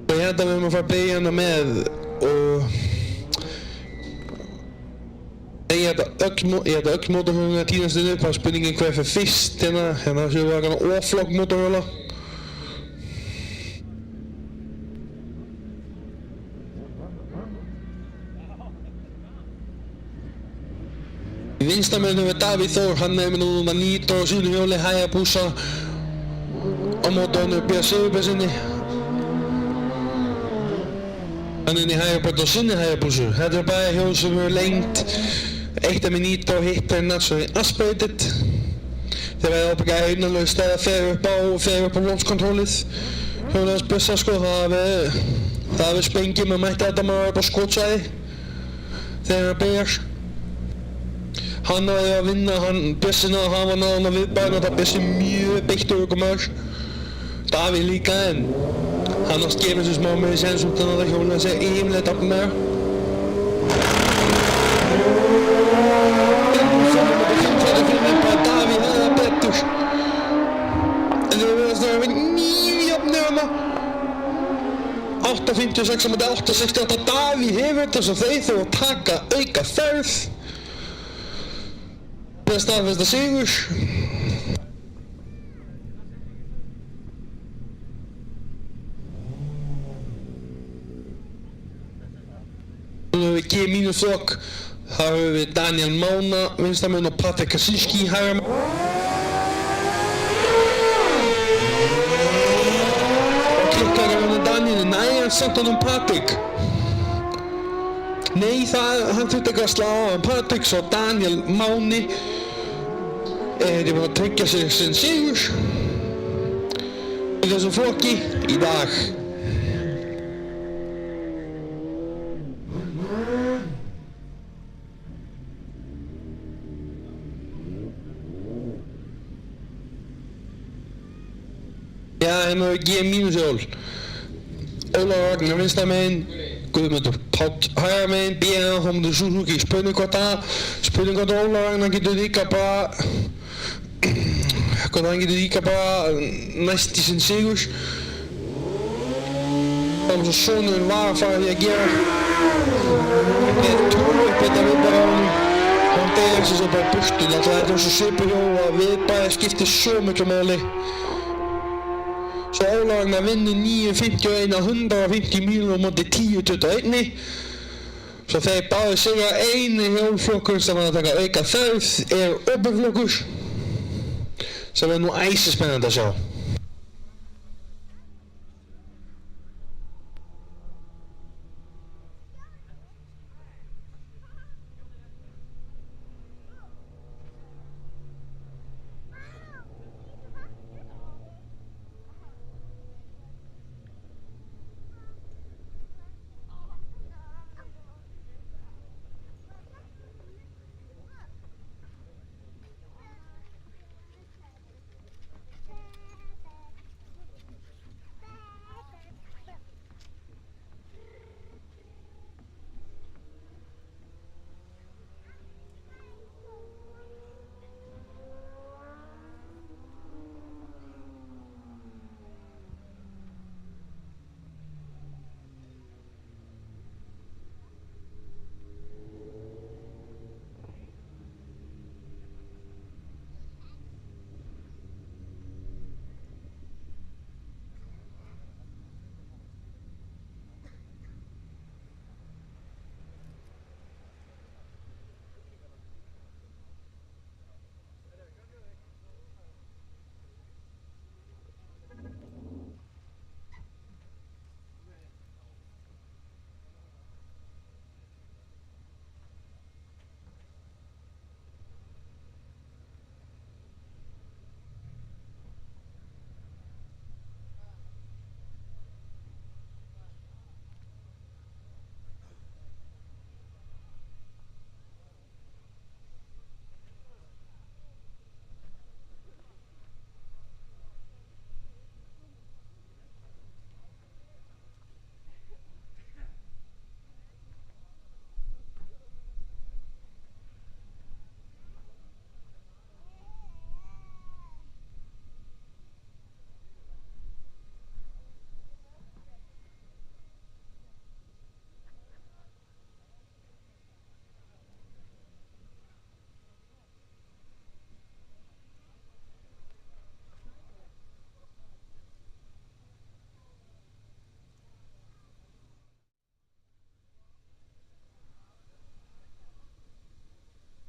Og ég held að við erum að fara að beygja hana með og ég held að öll mótorhjóluna týnast inn upp, það er spurningin hver fyrir fyrst hérna séum við að gana oflokk mótorhjóla. Í vinstra megin höfum við Davíð Þór, hann er með núna Nitro á sínu hjóli, Hayabusa á móti honum Björn Sigurbergsinni. Hann er í Hayabusa á sinni Hayabusu. Þetta er bara hjól sem eru lengt. Eitt er með Nitro, hitt er naturally aspirated. Þeir verða ábyggja auðnarlega stæða fer upp á launchkontrollið. Hjólið hans Bjössa sko, það er sprengjum að mæta þetta maður upp á skotsvæði þegar það byrjar. Hann náði að vinna, Bjössi náði að hafa náðan að viðbæna það Bjössi mjög beittur ökumaður. Davíð líka en hann ást gefið þessu smá með séns út af það hjóla þessi yfirleitt afnæra. Davíð hefði það betur. En þeir verðast að vera 9 jafnir hana. 8.56 á móti 8.68. Davíð hefur þetta svo þeir þurfa að taka auka ferð. Það er staðfesta sigur. G- flokk, þar höfum við Daniel Mána, vinstramenn og Patrik Kaczynski, hægra megin. Og klikkar á hann Daniel, nei hann samt honum Patrik. Nei, hann þurfti ekki að slá á hann Patrik, svo Daniel Máni er búinn að tryggja sér sinn sigur í þessum flokki í dag. Já, hérna hefur G-jól. Ólafur Ragnar vinstramenn, Guðmundur Páll hægra megin, BN Hómundur Suzuki. Spurning hvort Ólafur Ragnar getur líka bara næst í sinn sigur. Það var svo sonurinn var að fara því að gera. Með tóluppbytta viðbæri á honum. Hann degir sig svo bara burtu. Þetta er svo svipurhjól að viðbæri skiptir svo miklu máli. Svo Ólafur Ragnar vinnur 9.51 á 150 mílur á móti 10.21. Svo þeir báðir sigra eini hjólflokkur sem var að taka auka ferð er opinflokkur. Sem er nú æsispennandi að sjá.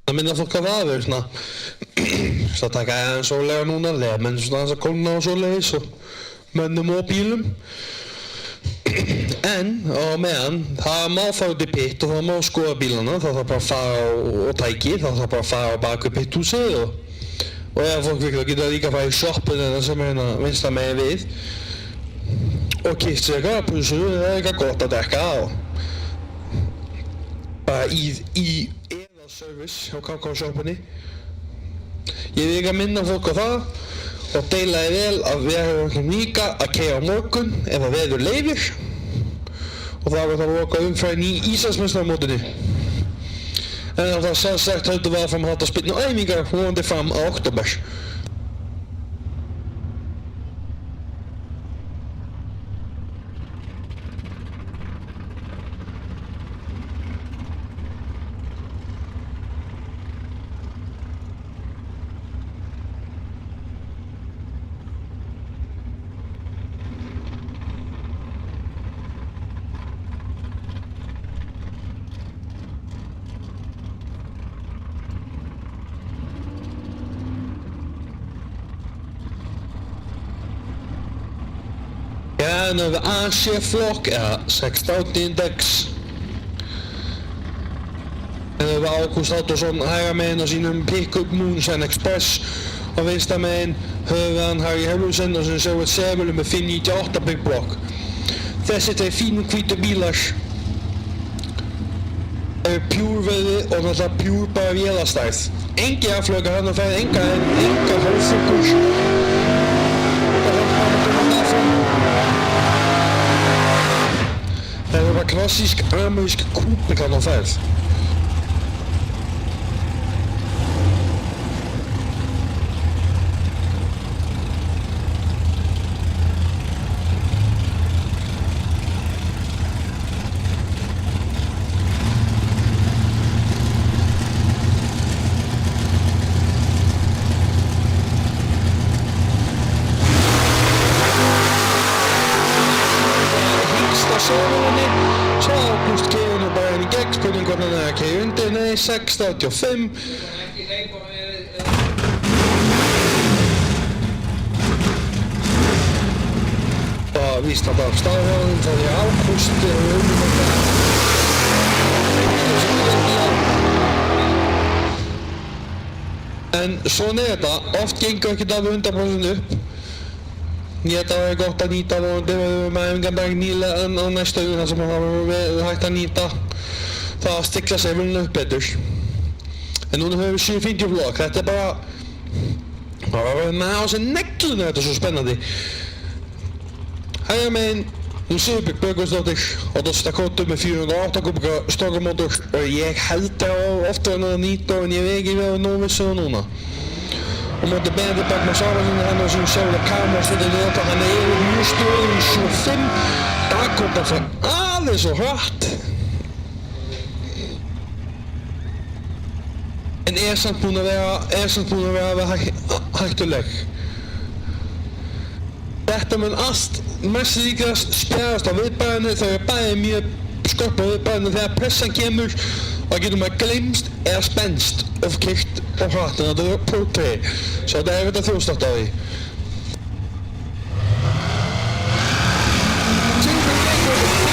Það minna fólk af aður, það taka aðeins ólega núna, þegar menn svona aðeins að kólna og svoleiðis og mönnum og bílum. En á meðan, það má fara út í pitt og það má skoða bílana, það þarf bara að fara á tæki, það þarf bara að fara á baku pitthúsið og ef fólk virkar geta líka að fara í shoppuna sem er hérna vinstra megin við og kýrt sér eitthvað pulsu, það er eitthvað gott að drekka á. Bara í service hjá KK-sjoppunni. Ég vil að minna fólk á það og deila þið vel að við erum líka að keyra á morgun ef að veður leyfir og það verður að loka umferðin í Íslandsmeistaramótinu. En það sjálfsagt höldum við áfram að halda spilnu æfingar vonandi fram á október. Ja, nu hebben we AC-flok, ja, 16 index. En dan hebben we August Autosson hægra megin á sínum pick-up Moonshine Express og vinstra megin höfum við hann Harry Hellusen og sem séu Semulu með 598 Big Block. Þessi tveir fínu hvítu bílar eru pure veði og náttúrulega pure bara vélastærð. Engi afflökar hann og færði enga hálffokus. Það er bara klassísk amerísk kúpikan á ferð. Svo Ágúst keyrir nú bara inn í gegn, spurning hvernig hann er að keyra undir, nei, 6.85. Það víst hann bara staðhjóðum, það er Ágúst En svona er þetta, oft gengur ekkert alveg 100% upp. Ég held að það er gott að nýta vonandi við höfum æfingardag nýlega á næsta þar sem það verður hægt að nýta það að stilla sig vilna upp betur. En núna höfum við 750 vlog, þetta er bara að vera með á sig negluna, þetta er svo spennandi. Hægra megin, nú Sigurbjörg Björgvinsdóttir og Dosta Kóttur með 408 kubika stokkamótor og ég held að ofta en að nýta en ég veit ekki við að nóg vissu það núna. Og móti Benedikt Bergmann Sárvarsson hann á sínum sjálflega kamerastöðinni og hann er mjög stöður í 75. Dakota fer aðeins og hratt. En er samt búin að vera hættuleg. Þetta mun allt mest líkast spjarast á viðbærinu, þau eru bæði mjög sköpp á viðbærinu þegar pressan kemur og getur maður gleymst eða spennst of keyrt og hratt en það er portré, svo það er erfitt að þjóðstátt á því.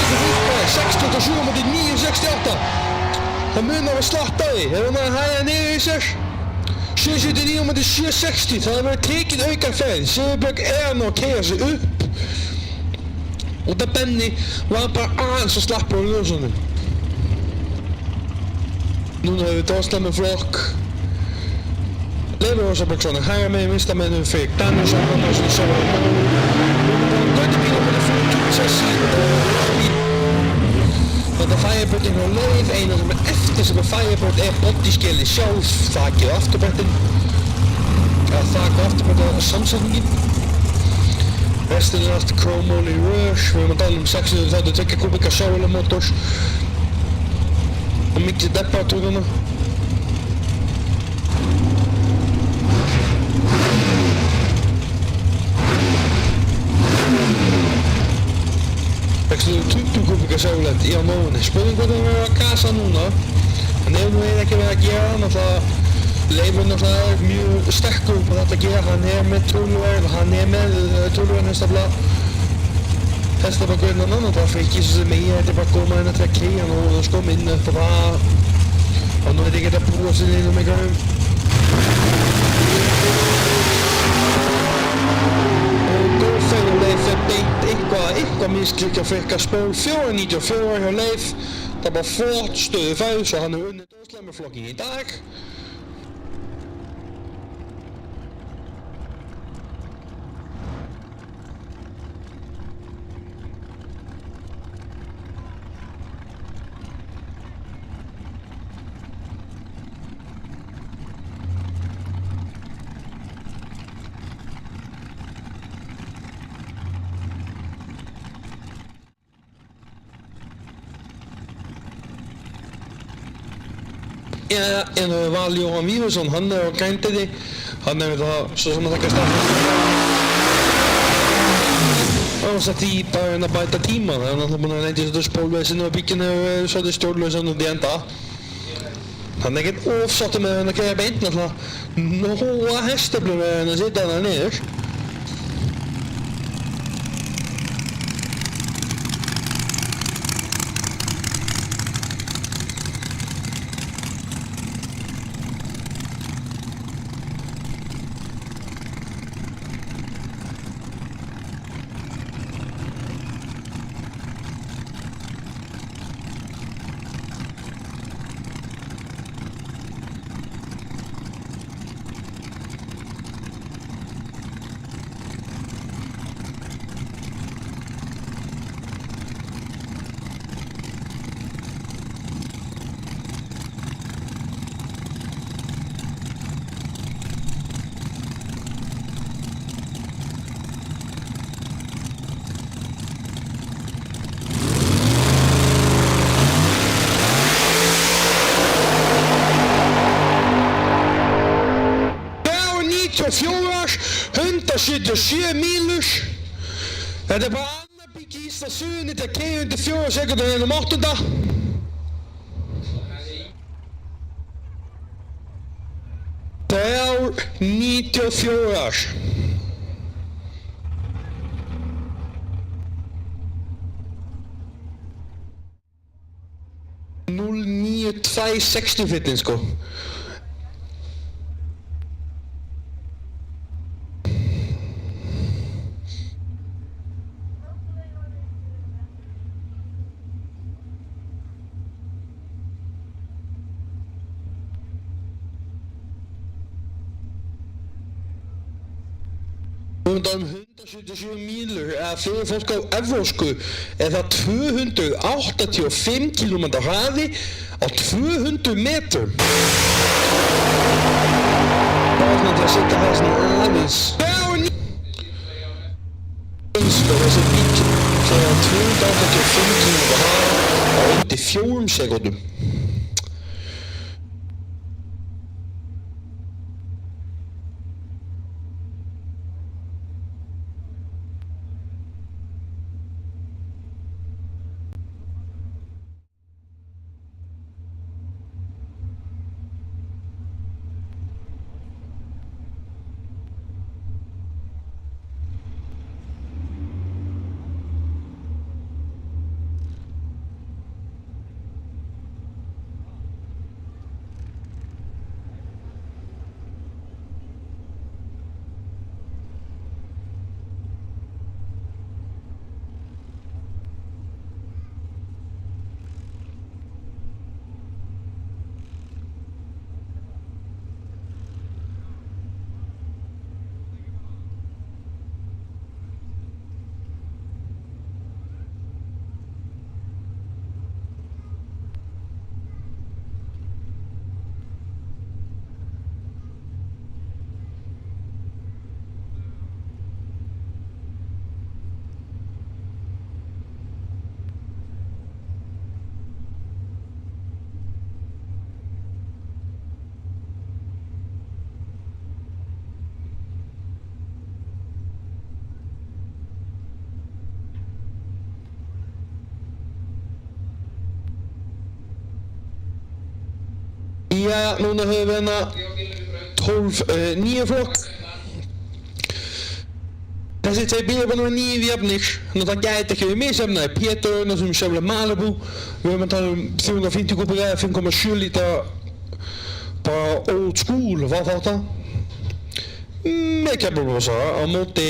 Sigurður 6.27 móti 9.68. Það munar að slatt á því, ef hann hægja niður í sér. 7.79 móti 7.60, það er verið tekið aukaferð. Sigurbjörg er nú að keyra sig upp. Og það Benni var bara aðeins að slappa á ljósunum. Núna hefur við Dórsland með flokk. Leifur Rósabjörgsson er hægra megin, vinstra megin við Freyr Danielsson, hann á sinni sjálfur. Götubílar með flokk, Sessi Þetta Firebird á leið, eina sem er eftir sem er Firebird er bodyskeli sjálf, þakið og afturbrettin. Eða þak og afturbrettin á samsetningin. Restin er allt Chrome Only Rush, við erum að tala 632 kubika sjávélamótor. Og mikið deppa á túruna. Vextu 20 kubika sjávélætt í á nógunni. Spurning hvernig við verðum að gasa núna. En ef við ekki verið að gera náttúrulega Leifur náttúrulega er mjög sterkur upp á þetta að gera. Hann er með trúluverð, hann er með trúluverð hestaflagurinn og það fyrir ekki sem ég þetta er bara að koma inn að trekka í hann og skoma inn upp og það og nú er ekki að búa sér inn um einhverjum og góðferð og Leif er beint eitthvað misklikja fyrir eitthvað spól 4.94 hjá Leif það er bara flott stöðu fæð svo hann er unnið Slemmerflokking í dag. En Val Johan Víðursson, hann á grændiði, hann það svo sem að taka stafn. Hann var satt í bara að bæta tíma, hann er búinn að lendi svolítið spólveðsinn og bygginn hefur svolítið stjórnlausan út í enda. Hann er ekkert ofsáttur með hann að greiða beint, náttúrulega nóga hestöflur með hann að sitja þarna niður. Fjórar, 177 mílur. Þetta bara annar bygg í Íslandsugunni til að keyra undir 4 sekúndur hérna 8. Þrjár 94. Núll 9.260 fittin sko. Um 177 mílur eða fyrir fólk á evrósku er það 285 km hraði á 200 metrum. Bara svona til að setja það svona aðeins. Þessi bíll segja 285 km hraði á undir 4 sekúndum. Já, núna höfum við hérna 12 nýja flokk. Þessi tveir bílar bara nýjir jafnir, þannig að það gæti ekki verið misjafnaðir. Pétur Örnar sem sjálfur Malibu, við höfum að tala um 350 kúbík eða 5,7 lítra bara old school V8 með kemurblásara á móti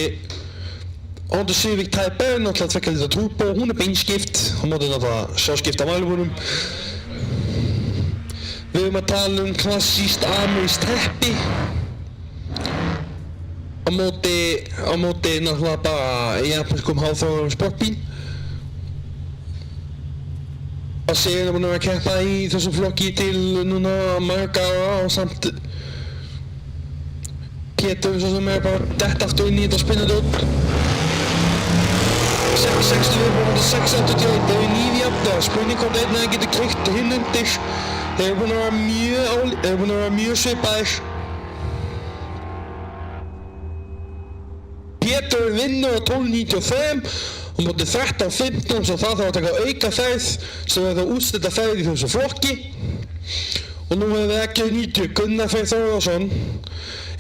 Honda Civic Type R, náttúrulega 2 litra turbo, hún er beinskipt á móti náttúrulega sjálfskipta Malibunum. Við erum að tala klassískt amerískt teppi á móti náttúrulega bara japanskum háþróuðum sportbíl. Sigurinn búinn að vera að keppa í þessum flokki til núna marga ára og samt Pétur svo sem bara dett aftur inn í þetta spinnandi út. 660 viðbúinn 681, það er nýjafnlega, spurning hvort einn að getur keyrt hinn undir. Þeir eru búin að vera mjög svipaðir. Pétur vinnur á 12.95 og móti 13.15 svo það þarf að taka auka ferð sem verður úrslita ferð í þessu flokki. Og nú hefur við ekki 90 Gunnar Freyr Þórðarsson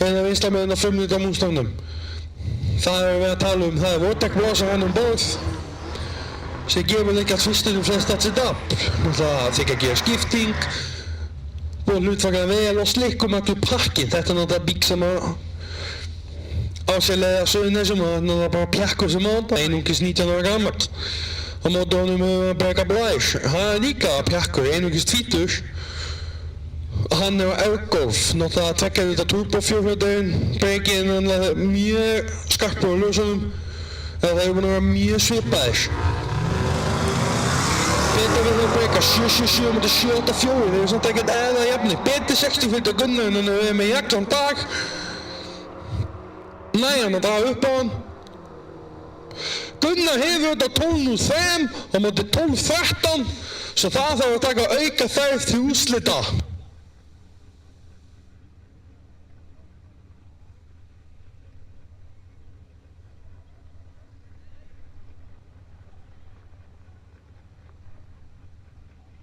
að veisla með hennar 5 minútur á múlstofnum. Það er við að tala það er Vortex blásar hann borð sem gefur líka tvistunum sem starts it up. Það þykja að gera skipting og hlutfakar vel og slikkum allir pakkin. Þetta er náttúrulega bíl sem áseglega að Suðurnesjum og það er bara pjakkur sem áta, einungis 19 ára gammalt. Á móti honum hefur við Breka Blæs, hann er líka pjakkur, einungis 20. Hann er á Elgolf, náttúrulega að tvekja þetta turbofjórhjóðurinn, Breki er mjög skarpur á ljósunum, það er búin að vera mjög svipaðir. Petur verður að breyka 777 mútið 784, þeir eru samt ekkert eða jafnir. Petur 60 fyrir Gunnarinn en við erum með jaglan dag. Næjan að draga upp á hann. Gunnar hefur þetta 12.05 og mútið 12.13, svo það þarf að taka auka ferð til úrslita.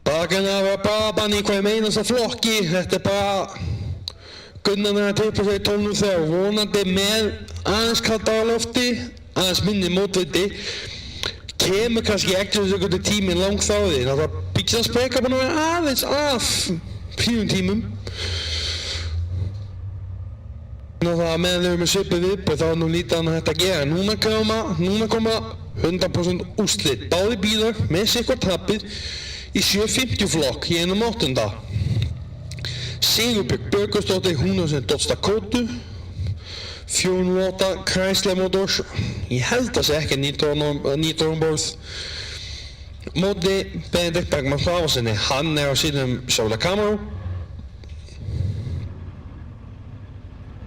Bakinn að vera Braban í hverjum einasta flokki, þetta er bara Gunnar með að teipa sig í 12.03, vonandi með aðeins kaldara lofti, aðeins minni mótviti, kemur kannski ekki þessu tíminn langt frá því, það bílans Breka búinn að vera aðeins af 4 tímum. Það meðan þau eru með svipuð viðbúð þá er nú lítið annað hægt að gera. Núna koma 100% úrslit, báðir bílar með sitthvort trappið í 750 flokk í 1.8. Sigurbjörg Björgusdóttir, hún er sem Dodge Dakota, 408 Chrysler Motors, ég held að sé ekki nitro onboard. Móti Benedikt Bergmann Hlaðvarsinni, hann er á sínum Solar Camaro.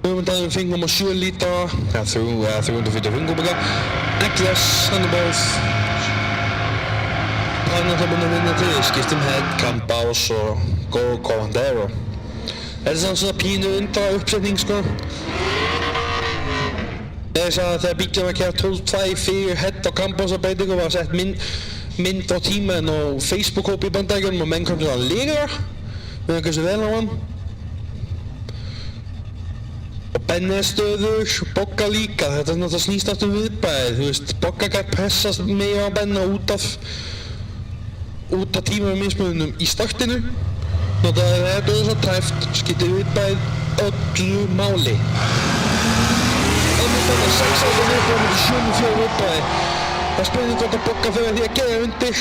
Öfundaginn fengum á 7 lítra, 345 kubika, XS, hann er borð. Hann er búinn að vinna til, skiptum head, Campbás og Go Comandero. Þetta er svona pínu undra uppsetning sko. Þess að þegar bílinn var kært 12.2 fyrir head og Campbás breytingu var sett mynd á tímaðinn á Facebook-hópi í Bandaríkjunum og menn kom til að ligra með hversu vel á hann. Og Benni er stöður, Bogga líka, þetta er náttúrulega snýst aftur viðbæðið, þú veist, Bogga gæti pressast meira á Benna út af tímamismunum í startinu. Náttúrulega þetta er svo tæft, skiptir viðbæðið öllu máli. Þannig að 6 ára viðbæðið til 7.4 viðbæðið. Það spurning hvort að Bogga fyrir því að gera undir.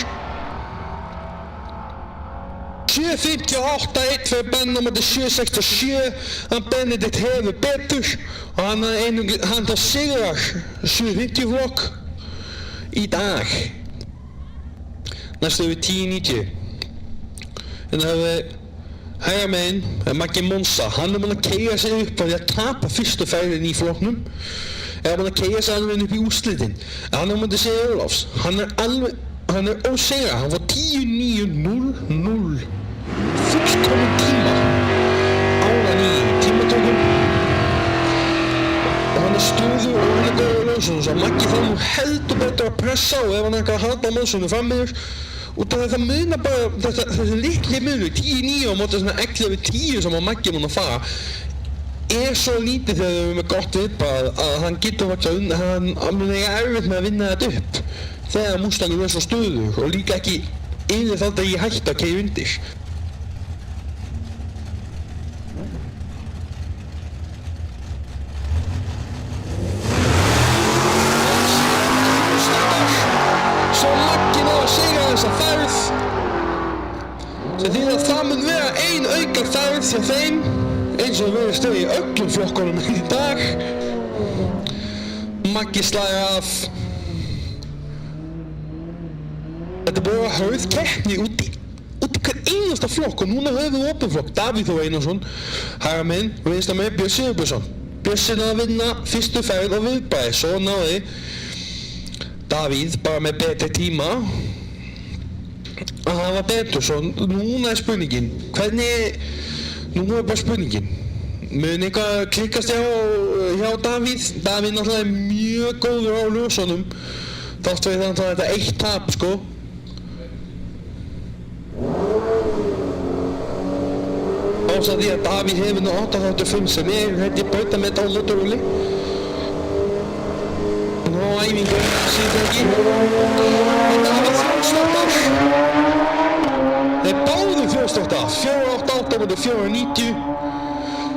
7.58 1 fyrir Benna á móti 7.67, hann Benedikt hefur betur og hann tar sigrar 7.50 flokk í dag. Næstu við 10.90. Hérna höfum við hægra meginn, Maggi Monsa, hann er búinn að keyra sig upp á því að tapa fyrstu ferðin í flokknum. Er búinn að keyra sig alveg upp í úrslitin. Hann er mútið Sigur Ólafs, hann er ósigrað, hann var 10.9.00. Fullkominn tíma áðan í tímatökum og hann er stöður og hann er góður á ljósunum svo Maggi þarf nú heldur betur að pressa og ef hann ekki að halda á ljósunum frammiður út af það munar bara þessi litli munur 10.9 á móti svona 11.10 sem að Maggi mun að fara er svo lítið þegar við erum með gott viðbað að hann getur hann mun eiga erfitt með að vinna þetta upp þegar Mustanginn er svo stöður og líka ekki yfir þátt að ég hætti að keyra undir. Svo Maggi ná að sigra þessa ferð sem þýðir að það mun vera ein auka ferð hjá þeim eins og verið stöð í öllum flokkunum í dag. Maggi slæði af. Þetta er bara hörð keppni út í hver einasta flokk og núna höfum við opinn flokk. Davíð Þór Einarsson, hægra megin, vinstra megin Björn Sigurbjörnsson. Björn náði að vinna fyrstu ferð og viðbæði, svo náði Davíð bara með betri tíma að hafa betur, svo núna er spurningin, núna er bara spurningin, mun eitthvað klikkast hjá Davíð? Davíð náttúrulega er mjög góður á ljósunum, þátt við þannig að þetta er 1 tap sko. Ásamt því að Davíð hefur nú 8.85 sem held ég bauta með þetta á mótorhjóli. Nú á æfingu síðan ekki. Davíð þjóðstóttar. Þeir báðu þjóðstóttar. 4.88 mútið 4.90.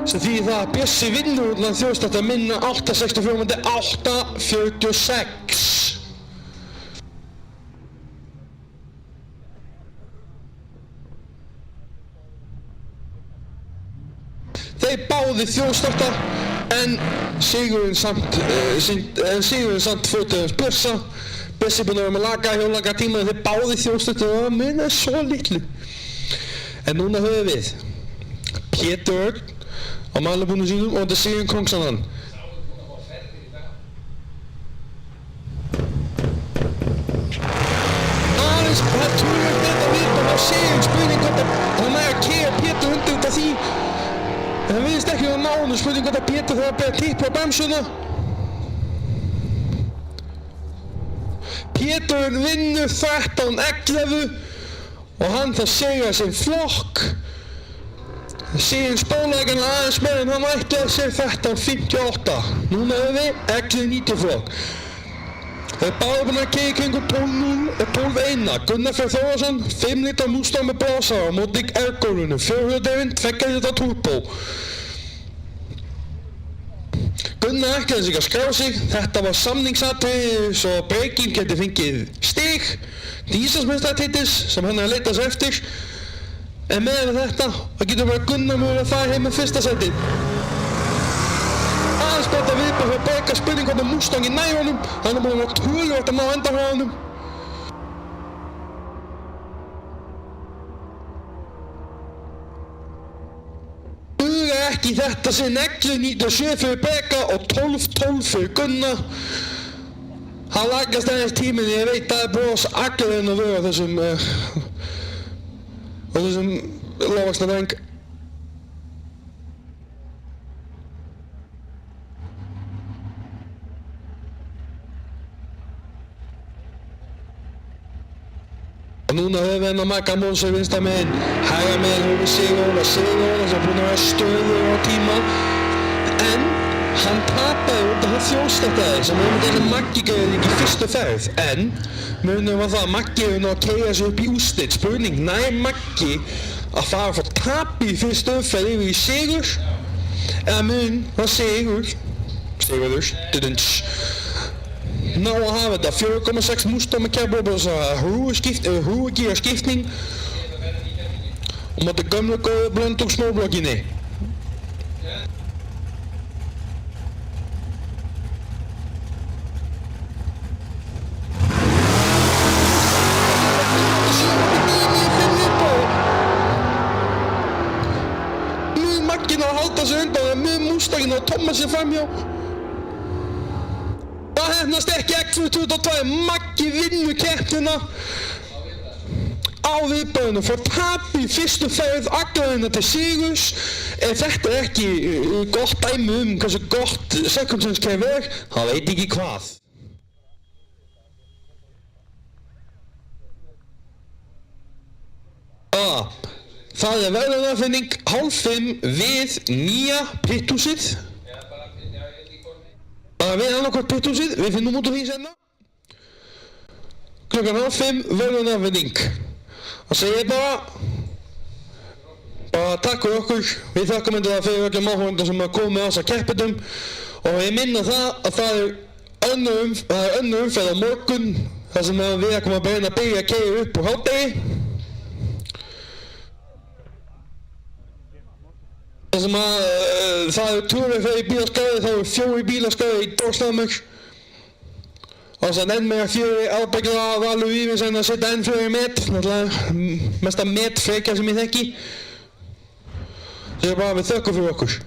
Sem þýðir það að Bjössi vinnur úr þjóðstóttar minna 8.64 mútið 8.46. Þeir báði þjóðstóttar en sigurinn samt fótið Bjössa. Bjössi búinn að vera með hjólaga tíma en þeir báði þjóðstóttar og það munar svo litlu. En núna höfum við Pétur Örn á malabúnum sínum og þetta er Sigurinn Kongsannan. Aðeins, það er tölvöld þetta viðbúinn á Sigurinn spurning hvort að hann er að keyra Pétur undir út af því. Það virðist ekki að ná honum, spurning hvort að Pétur þarf að bera tippa á bremsuna. Pétur vinnur 13.11 og hann þarf segja sinn flokk. Sigurinn spólaði ekki aðeins með en hann ætlaði sér 13.58. Núna höfum við 11.90 flokk. Þeir báðu búin að keyra í kringum 12.1. Gunnar Freyr Þórðarsson, 5 litra Mustang með blásara á móti Ergólfinu, 400 2 litra turbo. Gunnar ætlaði sig að skrá sig, þetta var samningsatriði svo Breaking geti fengið stig, Íslandsmeistaratitils sem hann er að leita sér eftir. En með þetta, það getur bara Gunnar mögulega að fara heim með fyrsta sætið. Aðeins betra viðbúið fyrir að breyka spurning hvort að Mustang í nær honum, hann er búin að vera töluvert að ná endarhraðanum. Dugar ekki þetta sinn 11.97 fyrir Breka og 12.12 fyrir Gunnar. Hann lagast aðeins tíminn, ég veit að það er bros allir en að vera þessum lágvaxna dreng. Og núna höfum við hennar Magga Mónsson vinstra megin, hægra megin höfum við Sigurður sem er búinn að vera stöður á tíma. En hann tapaði út af það þjóðstartaði sem hefur þessi Maggi gerði ekki í fyrstu ferð. En munum að það að Maggi hefur náttúrulega að keyra sig upp í úrslit. Spurning, nær Maggi að fara frá tapi í fyrstu umferð yfir í sigur? Eða mun það Sigurður, ná að hafa þetta 4.6 Mustang með kærbóðbóðs að hrúugýra skipting og móti gömlu góðu blöndung smóblokkinni. Mun Magginn að halda sig undan en mun Mustanginn að tomma sig framhjá. Það hefnast ekki X22, Maggi vinnur keppnina á viðböðinu, fór tapi í fyrstu ferð aglaðina til sigurs. Ef þetta er ekki gott dæmi hversu gott circumstance er, það veit ekki hvað. Það er verðlaunarfinning 4:30 við nýja pitthúsið. Bara við annarkvort pitthúsið, við finnum út úr því senna. Klukkan 4:30 verðlaunarfinning. Það segir bara takk fyrir okkur. Við þakkum það fyrir öllum áhorfendum sem hafa komið á þessa keppendum og ég minna það að það er önnur umferð á morgun þar sem við erum að byrja að keyra upp úr hádegi. Það sem að það eru 2 þegar bílaskáði, þá eru 4 bílaskáði í Dórsdamur. Og þannig enn meira 4 Árbækla Valur Vífins en að setja enn 4 met, náttúrulega mesta metfrekja sem ég þekki. Það er bara við þökkum fyrir okkur.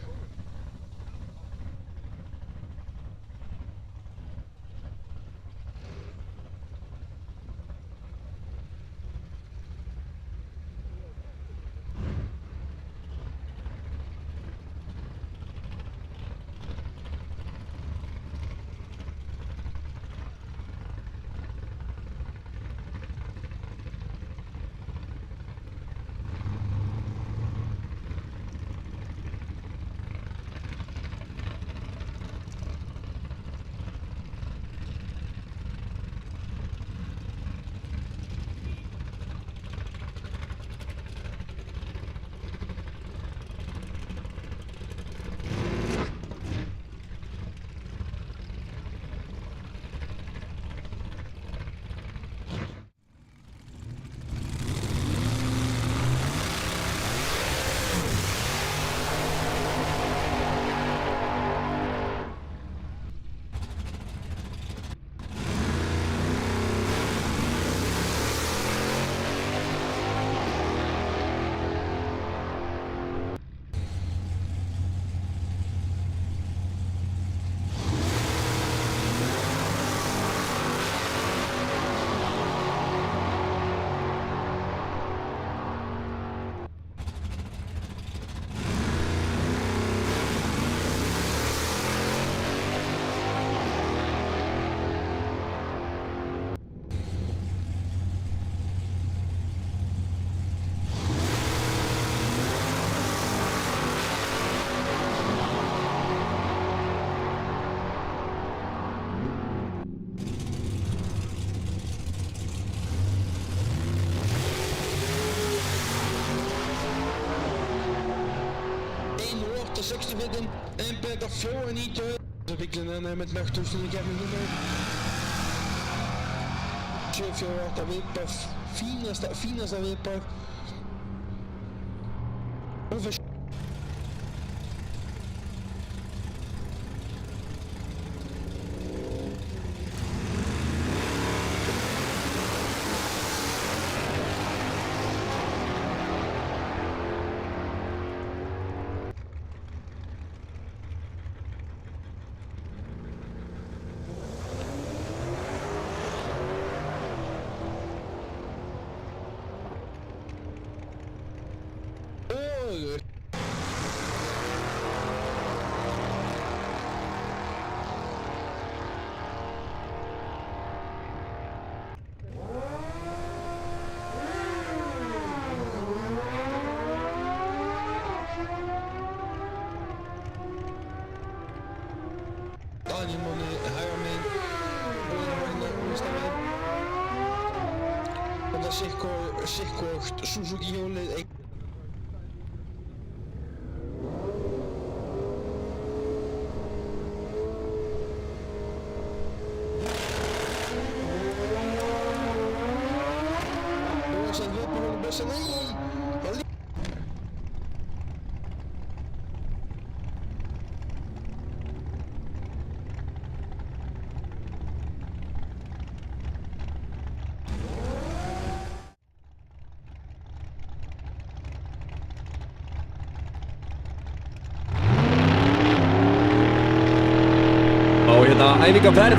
Vitten, en beta 490. Så bíllinn er með merktustunni gegnum númer 748 viðbár, fínasta viðbár. Daniel Máni hægra megin, Óðinn vinstra megin. Þetta sikkvort Suzuki hjólið. Bössan, viðbúrhólum Bössan, nei! Æfingaferð.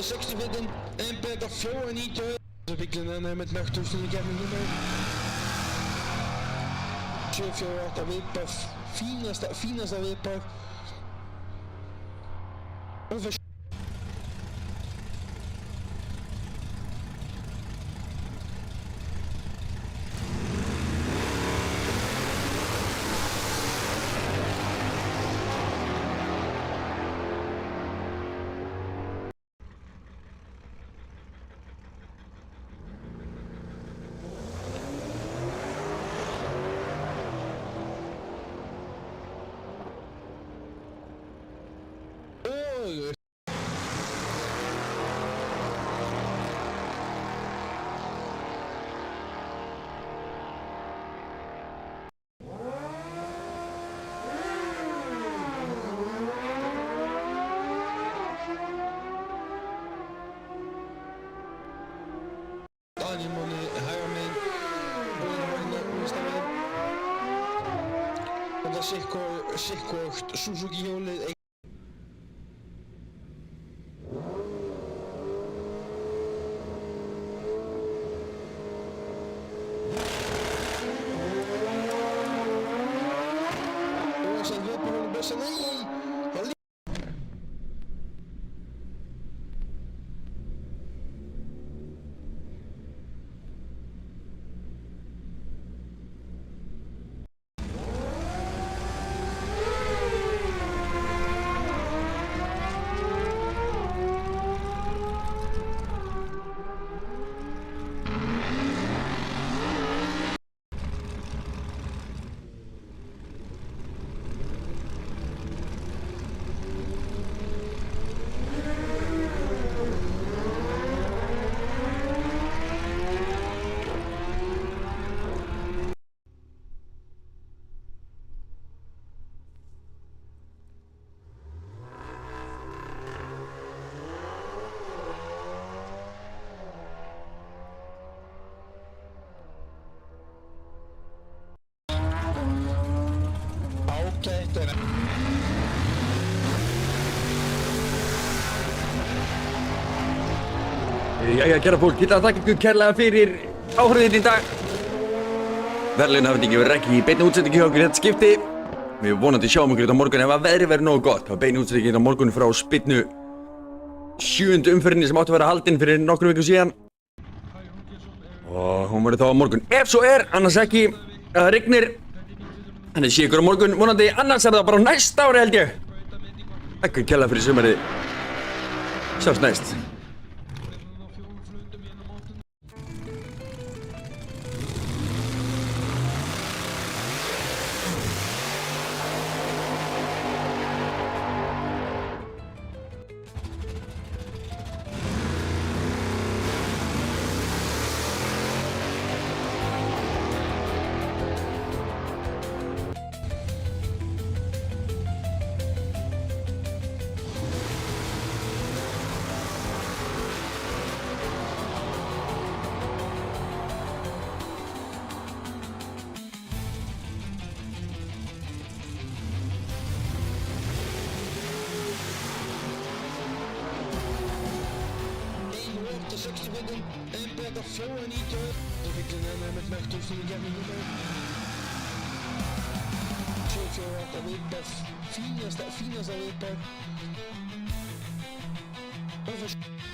60 vitten, en Peter 94. De bílinn er með nögturstunni gegnum númer 748 viðbað, fínasta viðbað og fyrir Daniel Máni hægra megin, Óðinn vinstra megin og það sikkvort Suzuki hjólið og það viðbað honum bessa, nei! Jæja, kæra fólk, ég ætla að þakka ykkur kærlega fyrir áhörðin í dag. Verðlaun hafa ekki verið rekið í beinni útsendingu hjá okkur í þetta skipti. Við vonandi sjáum ykkur þetta á morgun ef að veðrið verður nógu gott. Það var bein útsendingin á morgun frá spynnu 7. umferðinni sem átti að vera haldin fyrir nokkrum vikum síðan. Og hún verður þá á morgun. Ef svo er, annars ekki, að rignir. Þannig sé ykkur á morgun, vonandi, annars er það bara á næsta ári held ég. Takk kærlega fyrir sumarið. Sjáumst næst. En Peter 94. De bílinn er með nögturstunni gegnum númer 748 viðbað, fínasta viðbað og fyrir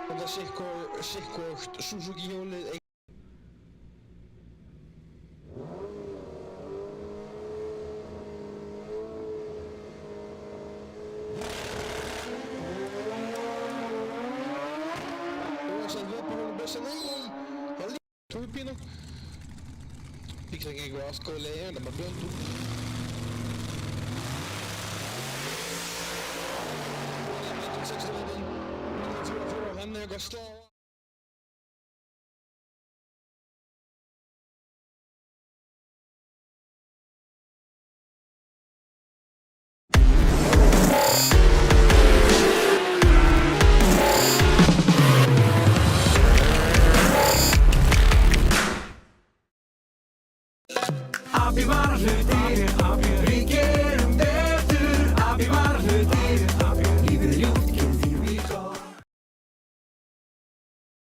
og það sikkvort Suzuki hjólið hérna. Bílinn gengur allt góð leið, það er bara blöndu. Hann er eitthvað slá. Abi var hluti, Abi